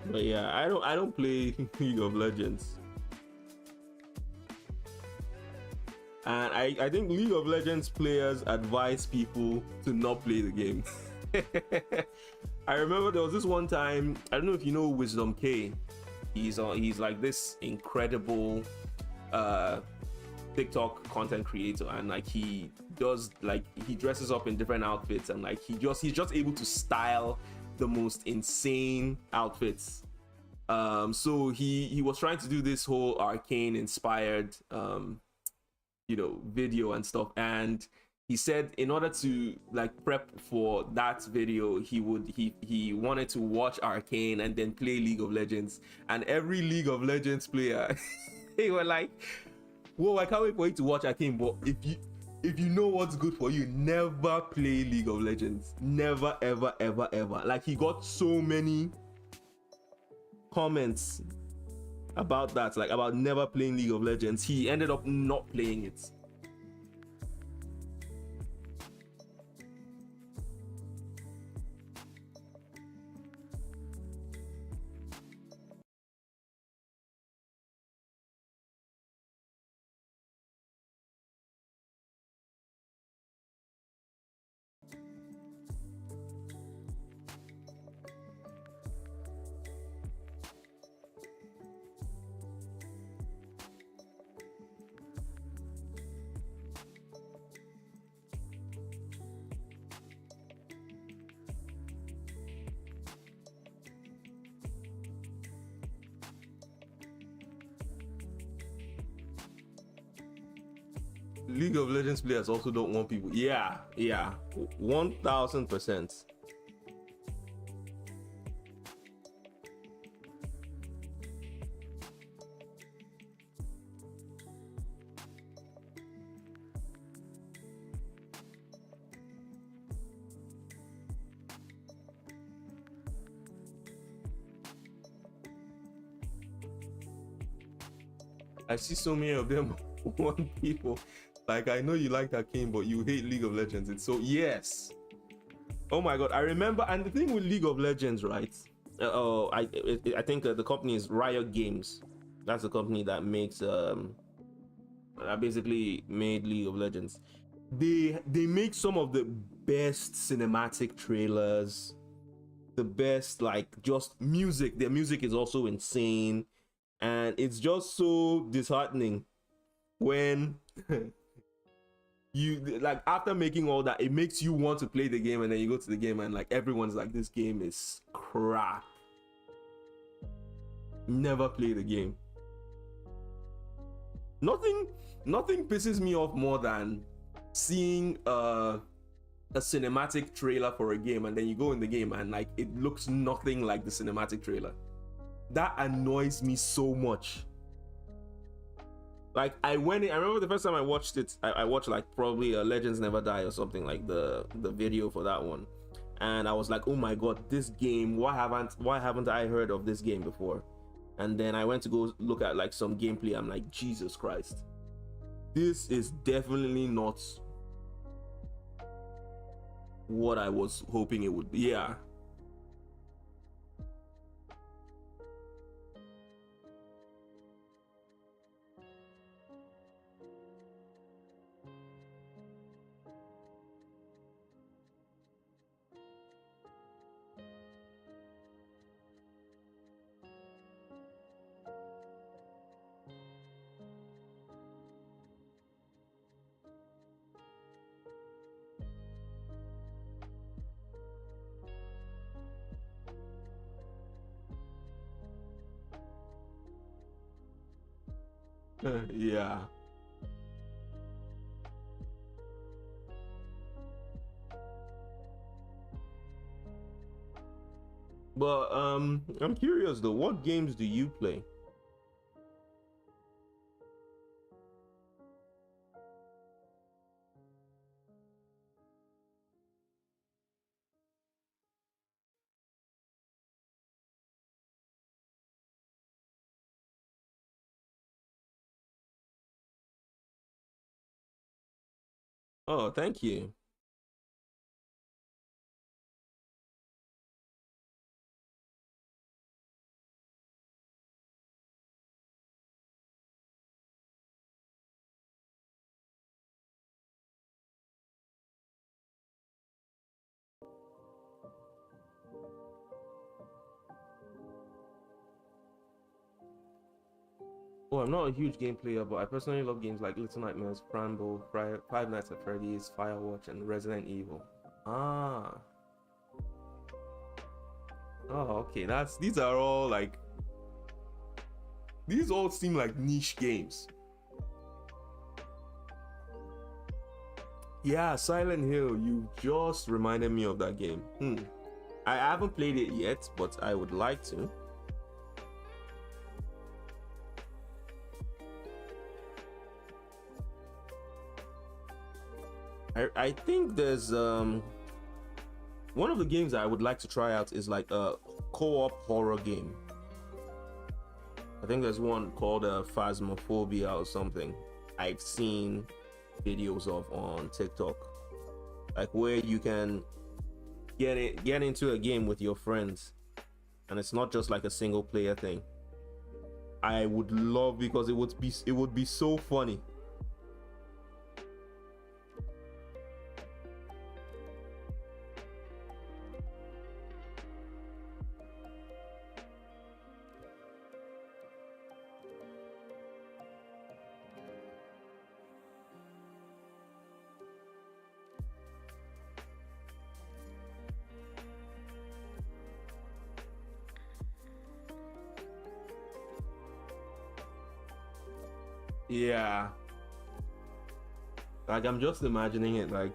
But yeah, I don't play League of Legends. And I think League of Legends players advise people to not play the game. I remember there was this one time, I don't know if you know Wisdom K. He's like this incredible TikTok content creator, and like he dresses up in different outfits, and like he's just able to style the most insane outfits. So he was trying to do this whole Arcane inspired video and stuff, and he said in order to like prep for that video, he wanted to watch Arcane and then play League of Legends. And every League of Legends player they were like, whoa, I can't wait for you to watch Arcane, but if you know what's good for you, never play League of Legends. Never, ever. Like, he got so many comments about that, like about never playing League of Legends. He ended up not playing it. League of Legends players also don't want people. Yeah, yeah, 1000%. I see so many of them want people. Like, I know you like that game, but you hate League of Legends. It's so, yes. Oh my god, I remember. And the thing with League of Legends, right? I think the company is Riot Games. That's the company that makes that basically made League of Legends. They make some of the best cinematic trailers, the best, like, just music. Their music is also insane, and it's just so disheartening when you, like, after making all that, it makes you want to play the game, and then you go to the game and like everyone's like, this game is crap. Never play the game. Nothing pisses me off more than seeing a cinematic trailer for a game, and then you go in the game and like it looks nothing like the cinematic trailer. That annoys me so much. Like, I remember the first time I watched it, I watched like probably Legends Never Die or something, like the video for that one, and I was like, oh my god, this game, why haven't I heard of this game before? And then I went to go look at like some gameplay. I'm like, Jesus Christ, this is definitely not what I was hoping it would be. Yeah. Yeah. But I'm curious though, what games do you play? Oh, thank you. Oh, I'm not a huge game player, but I personally love games like Little Nightmares, Bramble, Five Nights at Freddy's, Firewatch, and Resident Evil. Ah. Oh, okay. These are all like, these all seem like niche games. Yeah, Silent Hill. You just reminded me of that game. I haven't played it yet, but I would like to. I think there's one of the games I would like to try out is like a co-op horror game. I think there's one called Phasmophobia or something. I've seen videos of on TikTok, like where you can get into a game with your friends, and it's not just like a single player thing. I would love, because it would be so funny. Yeah. Like I'm just imagining it like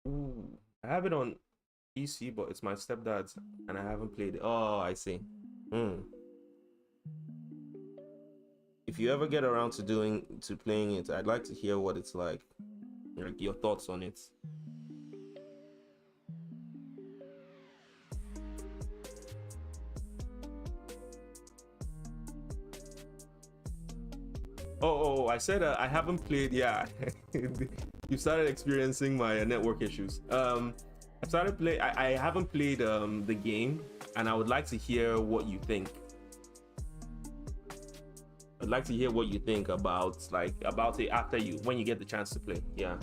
ooh, I have it on PC, but it's my stepdad's and I haven't played it. Oh, I see. Hmm. If you ever get around to playing it, I'd like to hear what it's like your thoughts on it. I said I haven't played. Yeah, you started experiencing my network issues. I started play. I haven't played the game, and I would like to hear what you think. I'd like to hear what you think about it after when you get the chance to play. Yeah.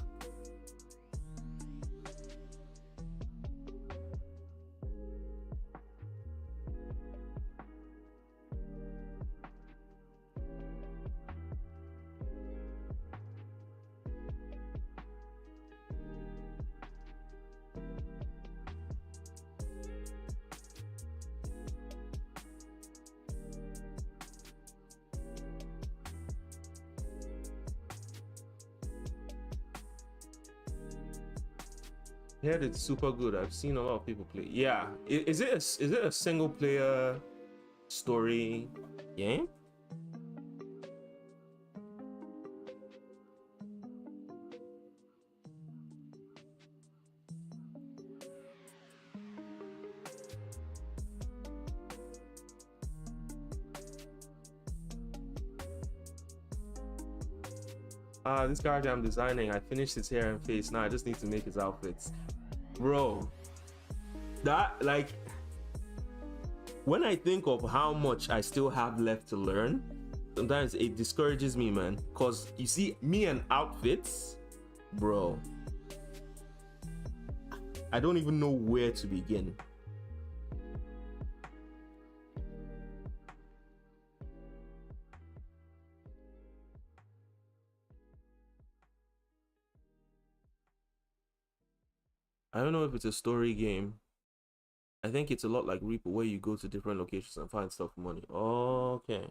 I heard it's super good. I've seen a lot of people play. Yeah, is it a single player story game? This character I'm designing, I finished his hair and face. Now I just need to make his outfits. Bro, that like when I think of how much I still have left to learn, sometimes it discourages me, man. Cause you see, me and outfits, bro, I don't even know where to begin. I don't know if it's a story game. I think it's a lot like Reaper, where you go to different locations and find stuff for money. Okay.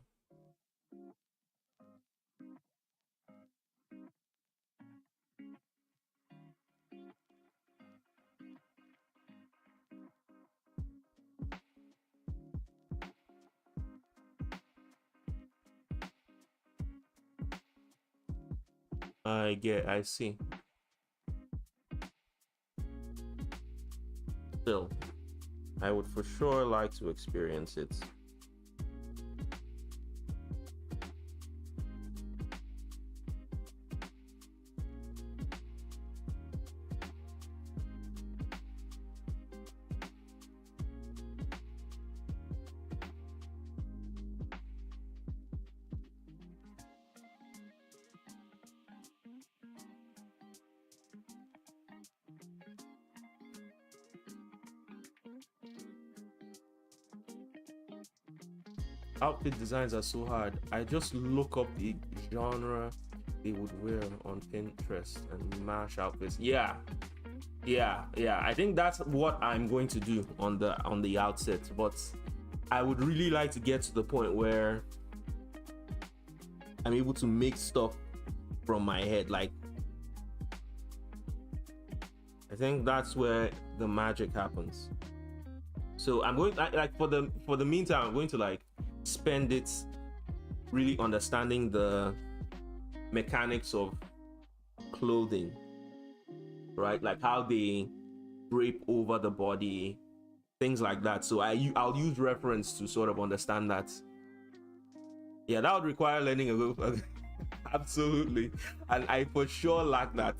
I see. Still, I would for sure like to experience it. Outfit designs are so hard. I just look up the genre they would wear on Pinterest and mash outfits. Yeah. I think that's what I'm going to do on the outset. But I would really like to get to the point where I'm able to make stuff from my head. Like, I think that's where the magic happens. So I'm going like for the meantime, I'm going to like spend it really understanding the mechanics of clothing, right? Like how they drape over the body, things like that. So I'll use reference to sort of understand that. Yeah, that would require learning a little. Absolutely, and I for sure lack that.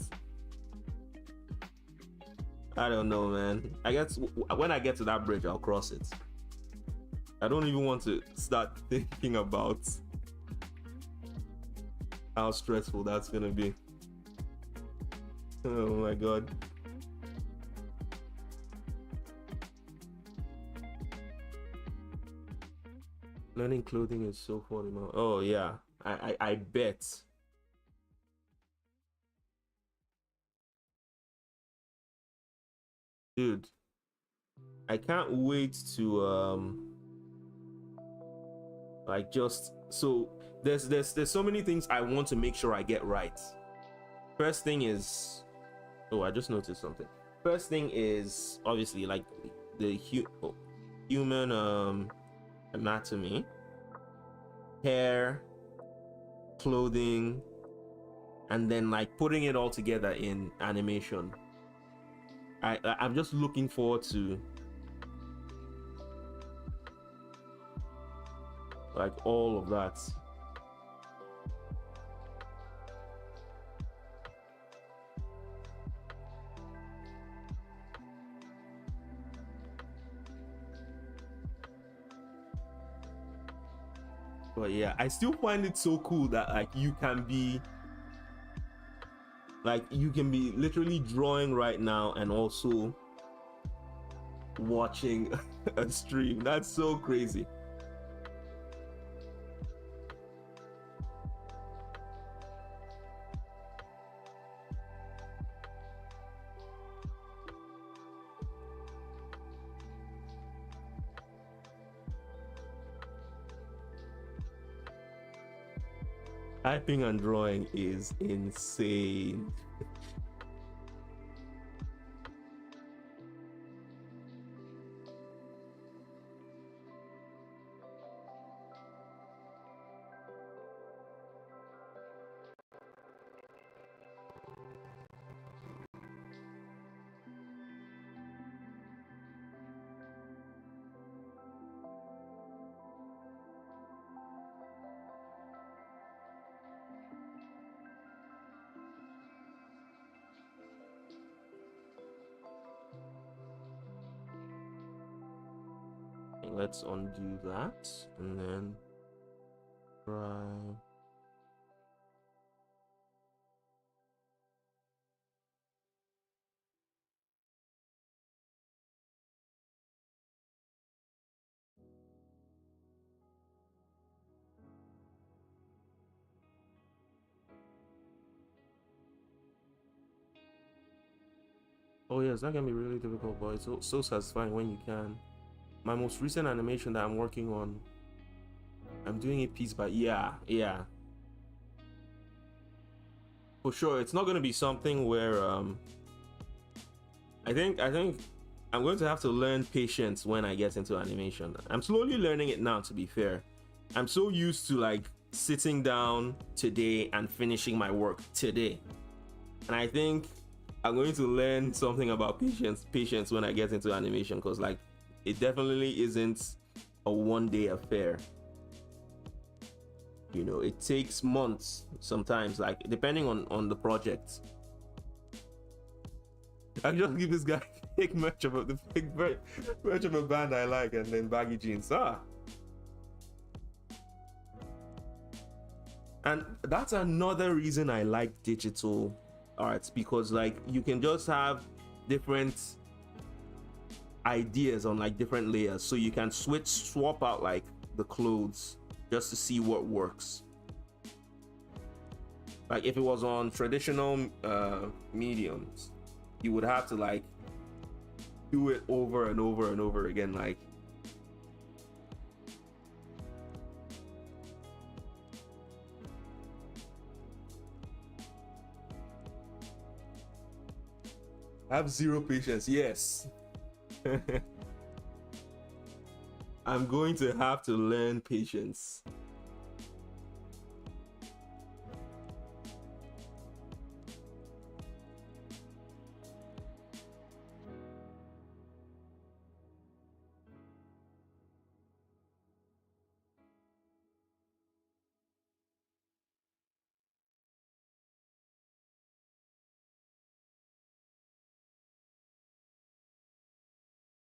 I don't know, man. I guess when I get to that bridge, I'll cross it. I don't even want to start thinking about how stressful that's gonna be. Oh my god. Learning clothing is so funny, man. Oh yeah, I bet. Dude, I can't wait to like just so there's so many things I want to make sure I get right. First thing is, oh, I just noticed something. First thing is obviously like the human anatomy, hair, clothing, and then like putting it all together in animation. I'm just looking forward to like all of that. But yeah, I still find it so cool that like you can be literally drawing right now and also watching a stream. That's so crazy. Typing and drawing is insane. Let's undo that and then try. Oh yeah, it's not gonna be really difficult, but it's so satisfying when you can. My most recent animation that I'm working on, I'm doing it piece by yeah. For sure, it's not gonna be something where I think I'm going to have to learn patience when I get into animation. I'm slowly learning it now, to be fair. I'm so used to like sitting down today and finishing my work today. And I think I'm going to learn something about patience when I get into animation, because like it definitely isn't a one-day affair. You know, it takes months sometimes, like depending on the project. I just give this guy fake merch of the fake merch of a band I like, and then baggy jeans. And that's another reason I like digital art, because like you can just have different ideas on like different layers, so you can swap out like the clothes just to see what works. Like if it was on traditional mediums, you would have to like do it over and over and over again, like I have zero patience. Yes. I'm going to have to learn patience.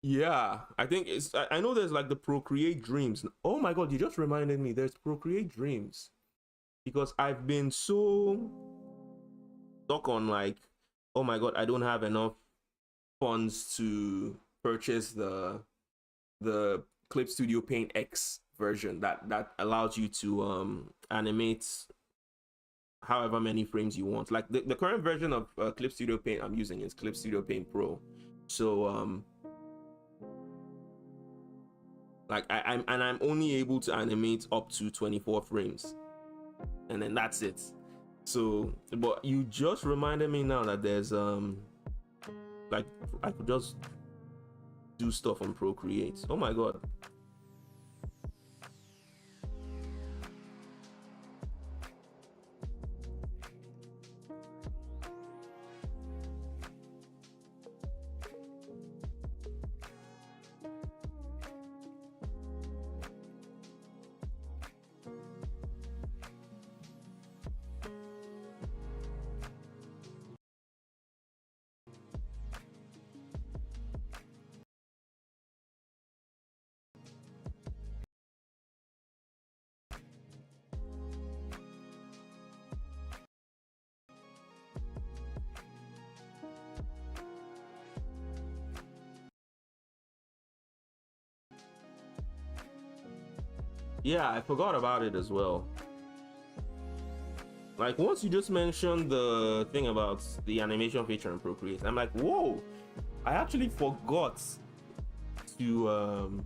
Yeah, I think I know there's like the Procreate Dreams. Oh my god, you just reminded me there's Procreate Dreams, because I've been so stuck on like, oh my god, I don't have enough funds to purchase the Clip Studio Paint X version that allows you to animate however many frames you want. Like the current version of Clip Studio Paint I'm using is Clip Studio Paint Pro. So like I'm only able to animate up to 24 frames, and then that's it. So, but you just reminded me now that there's like I could just do stuff on Procreate. Oh my god. Yeah, I forgot about it as well. Like once you just mentioned the thing about the animation feature in Procreate, I'm like, whoa, I actually forgot to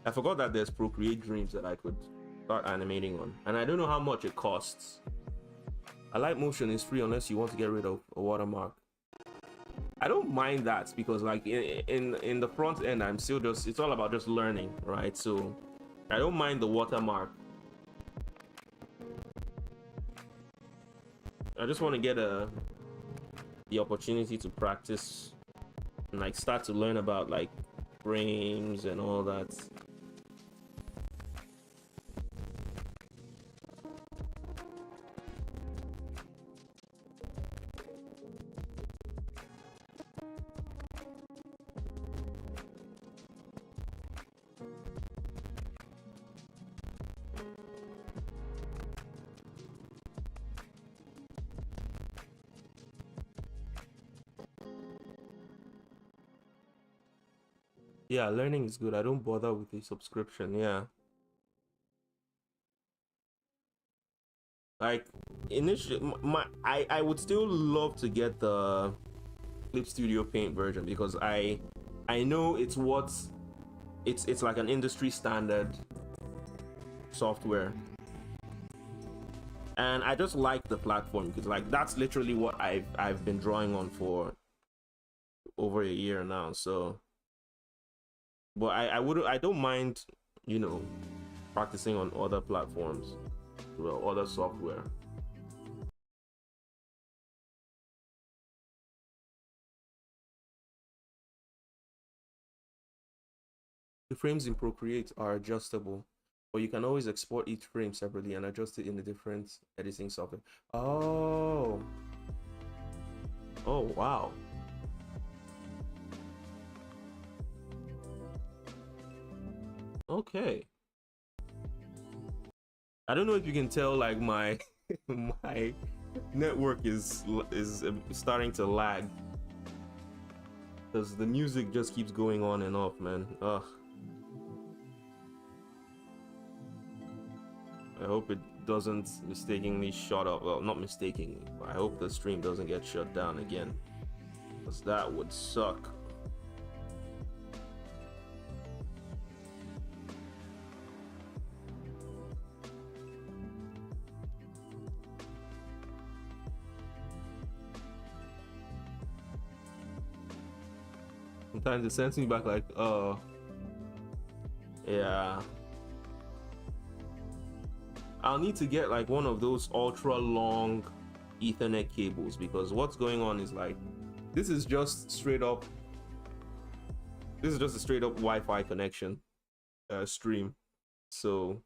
I forgot that there's Procreate Dreams that I could start animating on, and I don't know how much it costs. Alight Motion is free unless you want to get rid of a watermark. I don't mind that because like in the front end, I'm still just, it's all about just learning, right? So I don't mind the watermark. I just want to get the opportunity to practice and like start to learn about like frames and all that. Yeah, learning is good. I don't bother with the subscription. Yeah. Like initially, I would still love to get the Clip Studio Paint version because I know it's it's like an industry standard software, and I just like the platform because like that's literally what I've been drawing on for over a year now. So, but I don't mind, you know, practicing on other platforms, well, other software. The frames in Procreate are adjustable, but you can always export each frame separately and adjust it in the different editing software. Oh. Oh, wow. Okay. I don't know if you can tell, like my my network is starting to lag because the music just keeps going on and off, man. Ugh. I hope it doesn't mistakenly shut up. Well, not mistakenly, but I hope the stream doesn't get shut down again, because that would suck. Sometimes it sends me back like, oh, yeah. I'll need to get like one of those ultra long Ethernet cables, because what's going on is like, this is just a straight up Wi-Fi connection stream. So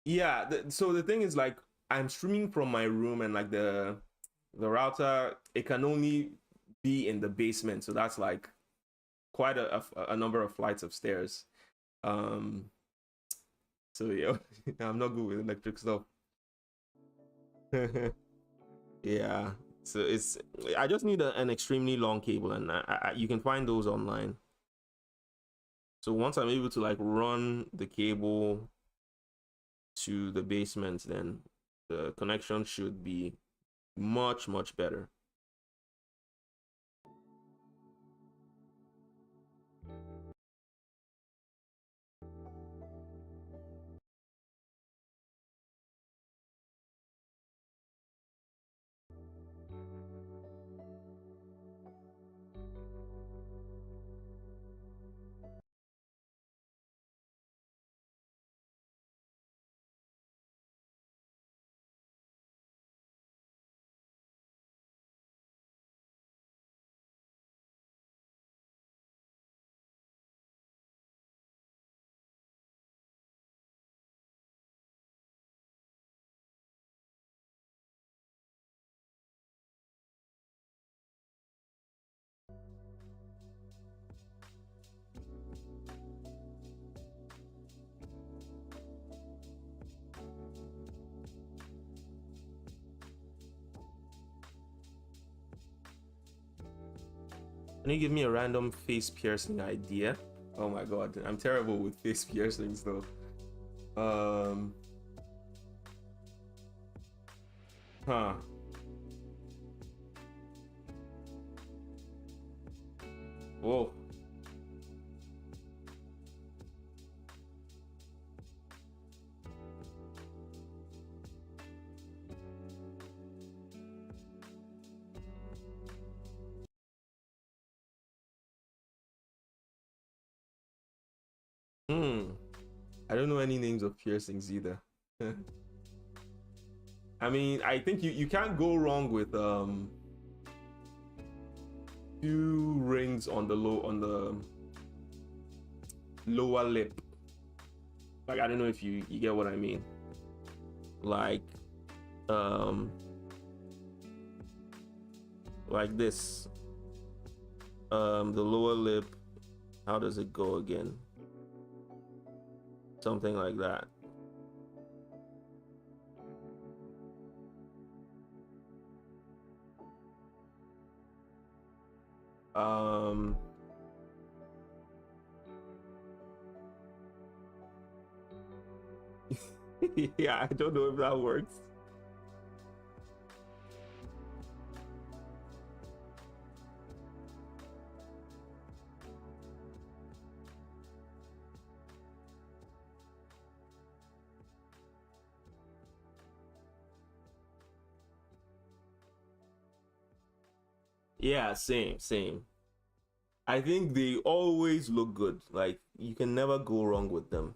Yeah, so the thing is, like, I'm streaming from my room, and like the router, it can only be in the basement, so that's like quite a number of flights of stairs. Um, so yeah, I'm not good with electric stuff. Yeah, so it's I just need an extremely long cable, and you can find those online. So once I'm able to like run the cable to the basement, then the connection should be much better. Can you give me a random face piercing idea? Oh my god, I'm terrible with face piercings though. Um, huh. Whoa. Hmm. I don't know any names of piercings either. I mean, I think you can't go wrong with two rings on the lower lip. Like, I don't know if you get what I mean. Like um like this. The lower lip, how does it go again? Something like that. Um yeah, I don't know if that works. Yeah, same. I think they always look good. Like, you can never go wrong with them.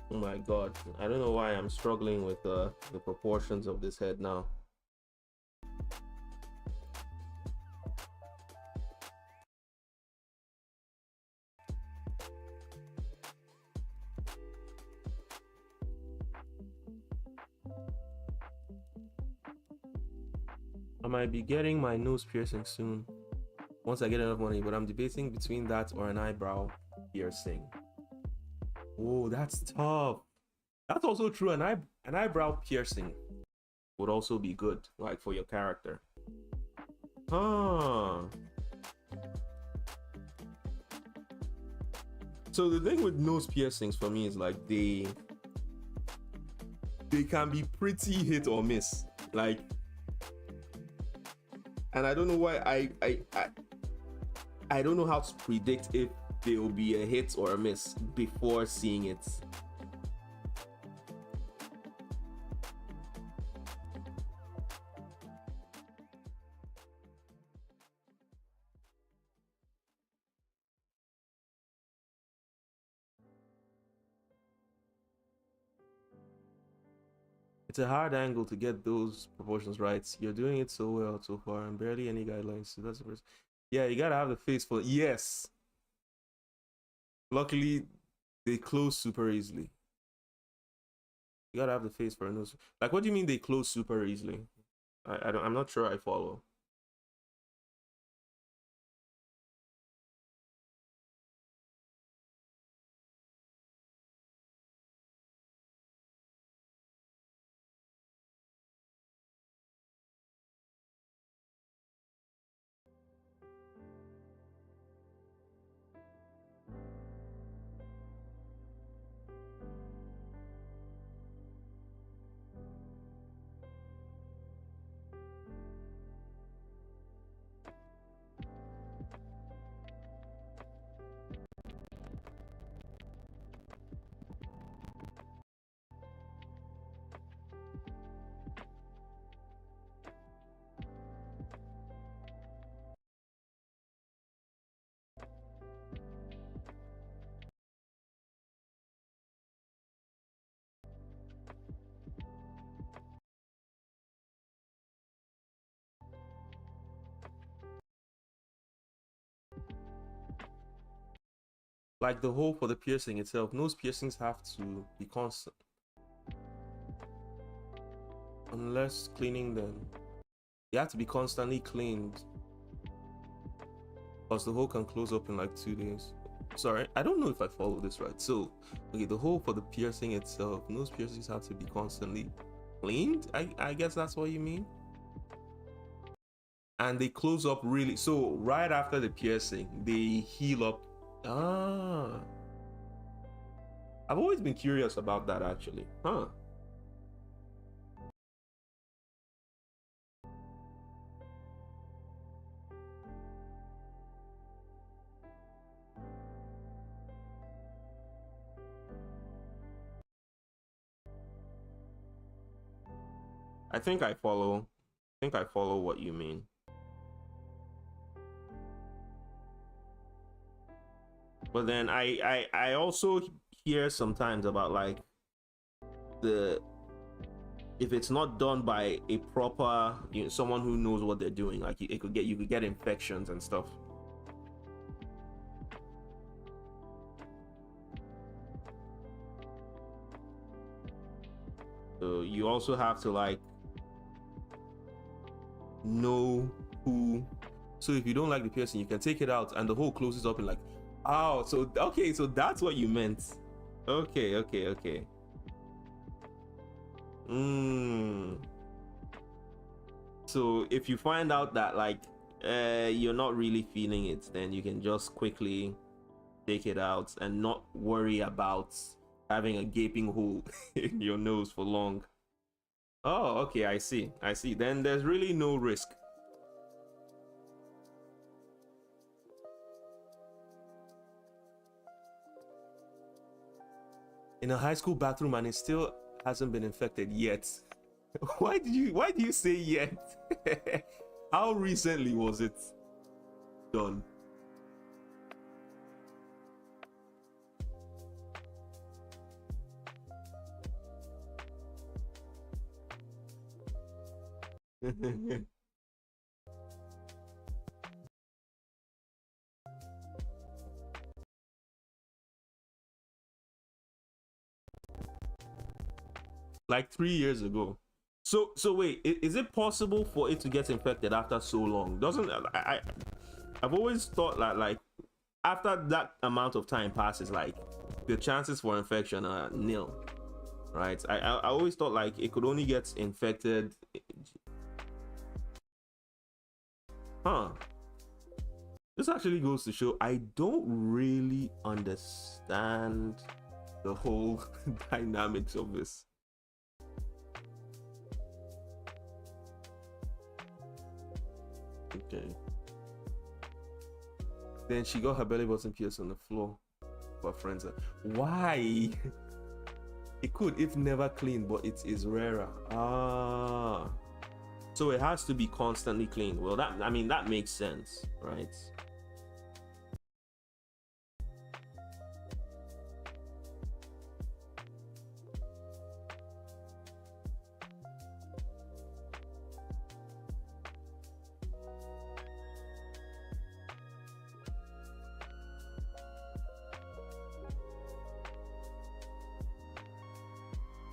Oh my god, I don't know why I'm struggling with the proportions of this head now. I might be getting my nose piercing soon once I get enough money, but I'm debating between that or an eyebrow piercing. Oh, that's tough. That's also true. An eyebrow piercing would also be good, like for your character. Huh. So the thing with nose piercings for me is like they can be pretty hit or miss. Like, and I don't know why I don't know how to predict if they will be a hit or a miss before seeing it. It's a hard angle to get those proportions right. You're doing it so well so far, and barely any guidelines. So that's the first. Yeah, you gotta have the face for it. Yes. Luckily, they close super easily. You gotta have the face for a nose. Like, what do you mean they close super easily? I don't. I'm not sure I follow. Like the hole for the piercing itself, nose piercings have to be constant unless cleaning them. They have to be constantly cleaned, because the hole can close up in like 2 days. Sorry, I don't know if I follow this right. So, okay, the hole for the piercing itself, nose piercings have to be constantly cleaned. I guess that's what you mean. And they close up really. So right after the piercing, they heal up. Ah, I've always been curious about that actually. Huh. I think I follow. I think I follow what you mean. But then I also hear sometimes about like the if it's not done by a proper, you know, someone who knows what they're doing, like you could get infections and stuff. So you also have to like know who. So if you don't like the piercing, you can take it out and the hole closes up in like, oh, so okay, so that's what you meant. Okay. So if you find out that like you're not really feeling it, then you can just quickly take it out and not worry about having a gaping hole in your nose for long. Oh, okay, I see. Then there's really no risk. In a high school bathroom and it still hasn't been infected yet. Why do you say yet? How recently was it done? Like 3 years ago. So wait, is it possible for it to get infected after so long? Doesn't I've always thought that like after that amount of time passes, like the chances for infection are nil, right? I always thought like it could only get infected. Huh. This actually goes to show I don't really understand the whole dynamics of this. Okay. Then she got her belly button pierced on the floor. Her friends are, why? It could if never cleaned, but it is rarer. Ah. So it has to be constantly cleaned. Well, that, I mean, that makes sense, right?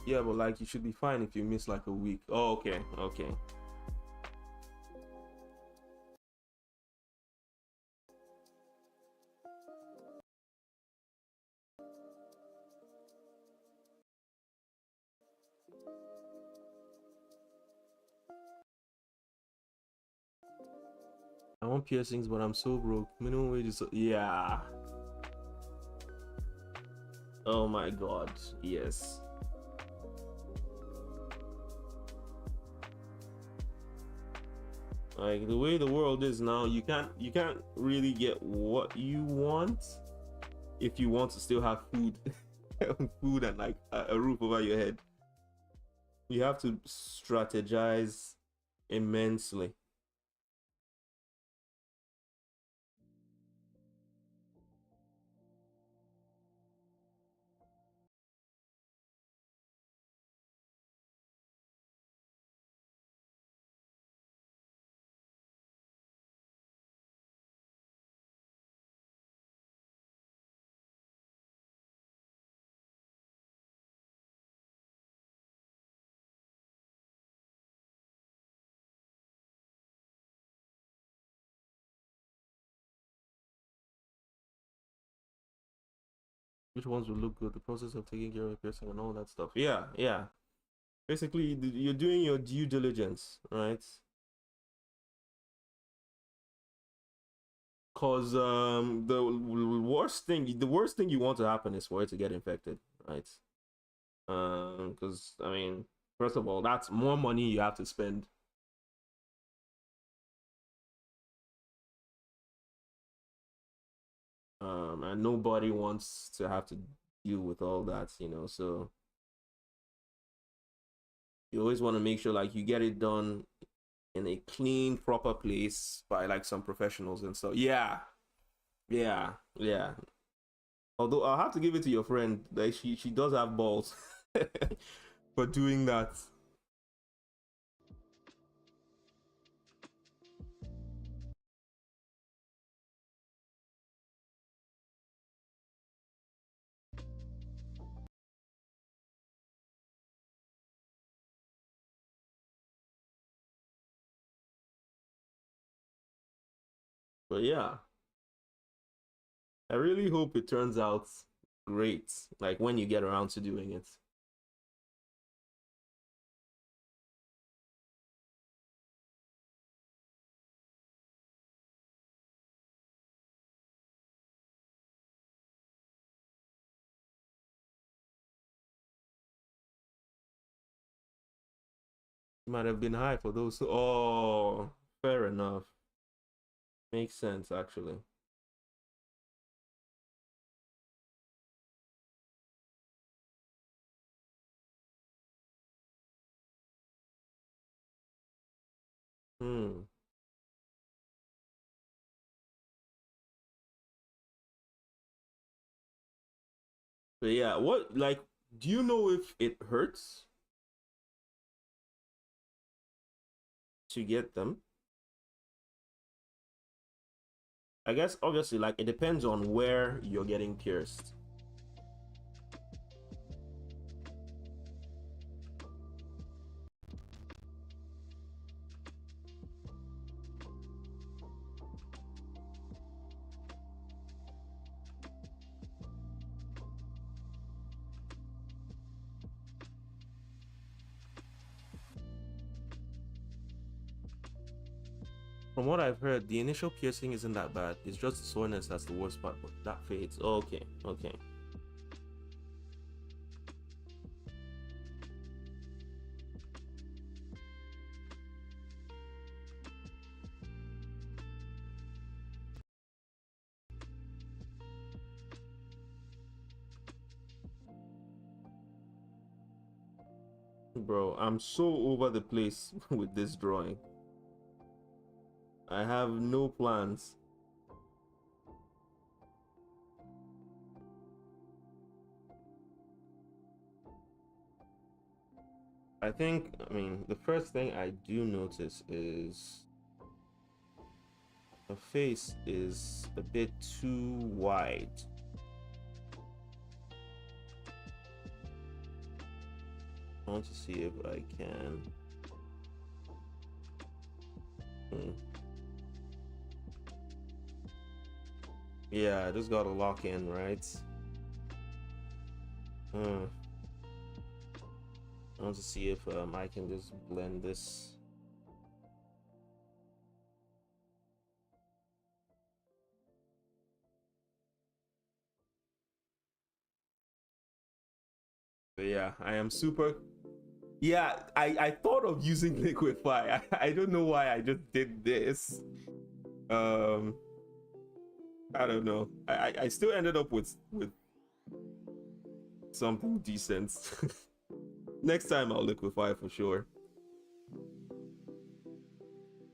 Yeah, but like you should be fine if you miss like a week. Oh, okay, okay. I want piercings, but I'm so broke. Minimum wage is so, yeah. Oh my god, yes. Like the way the world is now, you can't really get what you want if you want to still have food. Food and like a roof over your head. You have to strategize immensely. Which ones will look good? The process of taking care of a person and all that stuff. Yeah, yeah. Basically, you're doing your due diligence, right? Cause the worst thing you want to happen is for it to get infected, right? Because I mean, first of all, that's more money you have to spend. And nobody wants to have to deal with all that, you know. So you always want to make sure like you get it done in a clean, proper place by like some professionals and stuff. Yeah, yeah, yeah. Although I'll have to give it to your friend that she does have balls for doing that. But yeah, I really hope it turns out great. Like when you get around to doing it. Might have been high for those who, oh, fair enough. Makes sense actually. Hmm. But yeah, what like do you know if it hurts to get them? I guess obviously like it depends on where you're getting pierced. From what I've heard, the initial piercing isn't that bad. It's just the soreness that's the worst part, but that fades. Oh, okay, okay. Bro, I'm so over the place with this drawing. I have no plans. I think, I mean, the first thing I do notice is the face is a bit too wide. I want to see if I can. Yeah, I just gotta lock in, right? I want to see if I can just blend this. But yeah, I am super. Yeah, I thought of using Liquify. I don't know why I just did this. I don't know. I still ended up with something decent. Next time I'll Liquify for sure.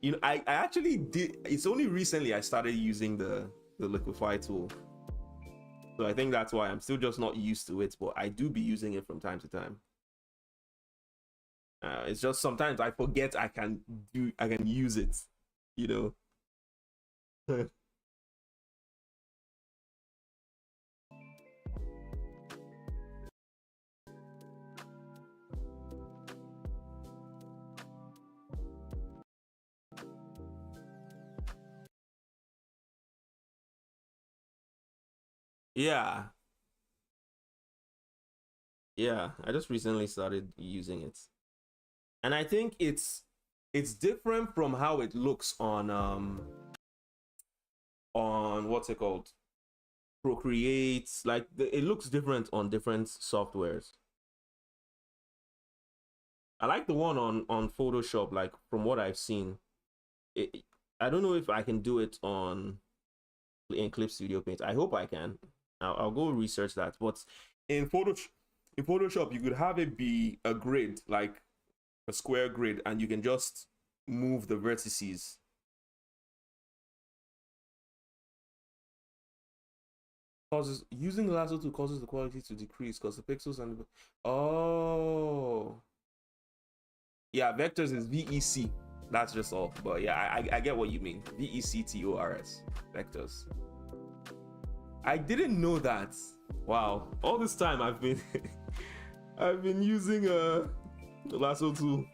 You know, I actually did. It's only recently I started using the Liquify tool, so I think that's why I'm still just not used to it. But I do be using it from time to time. It's just sometimes I forget I can use it. You know. Yeah, yeah. I just recently started using it, and I think it's different from how it looks on what's it called, Procreate. Like it looks different on different softwares. I like the one on Photoshop. Like from what I've seen, it, I don't know if I can do it on in Clip Studio Paint. I hope I can. I'll go research that. But in Photoshop, you could have it be a grid, like a square grid, and you can just move the vertices. Causes using the lasso tool causes the quality to decrease because the pixels and oh yeah, vectors is VEC. That's just all. But yeah, I get what you mean. VECTORS vectors. I didn't know that. Wow, all this time I've been I've been using the lasso tool.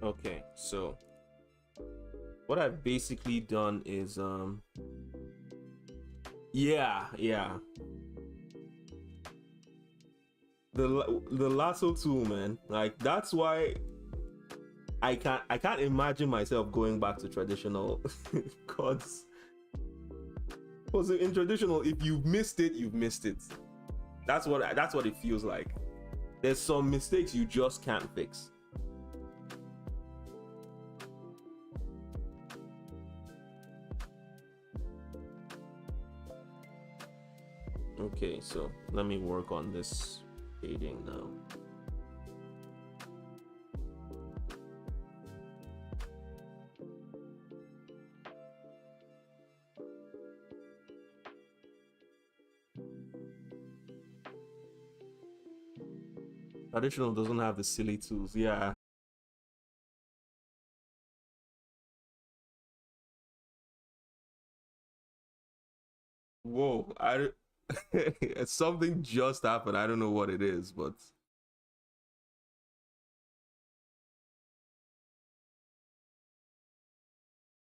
Okay, so what I've basically done is yeah, the lasso tool, man. Like that's why I can't imagine myself going back to traditional because in traditional, if you've missed it, you've missed it. That's what it feels like. There's some mistakes you just can't fix. Okay, so let me work on this shading now. Traditional doesn't have the silly tools. Yeah. Whoa, I something just happened. I don't know what it is, but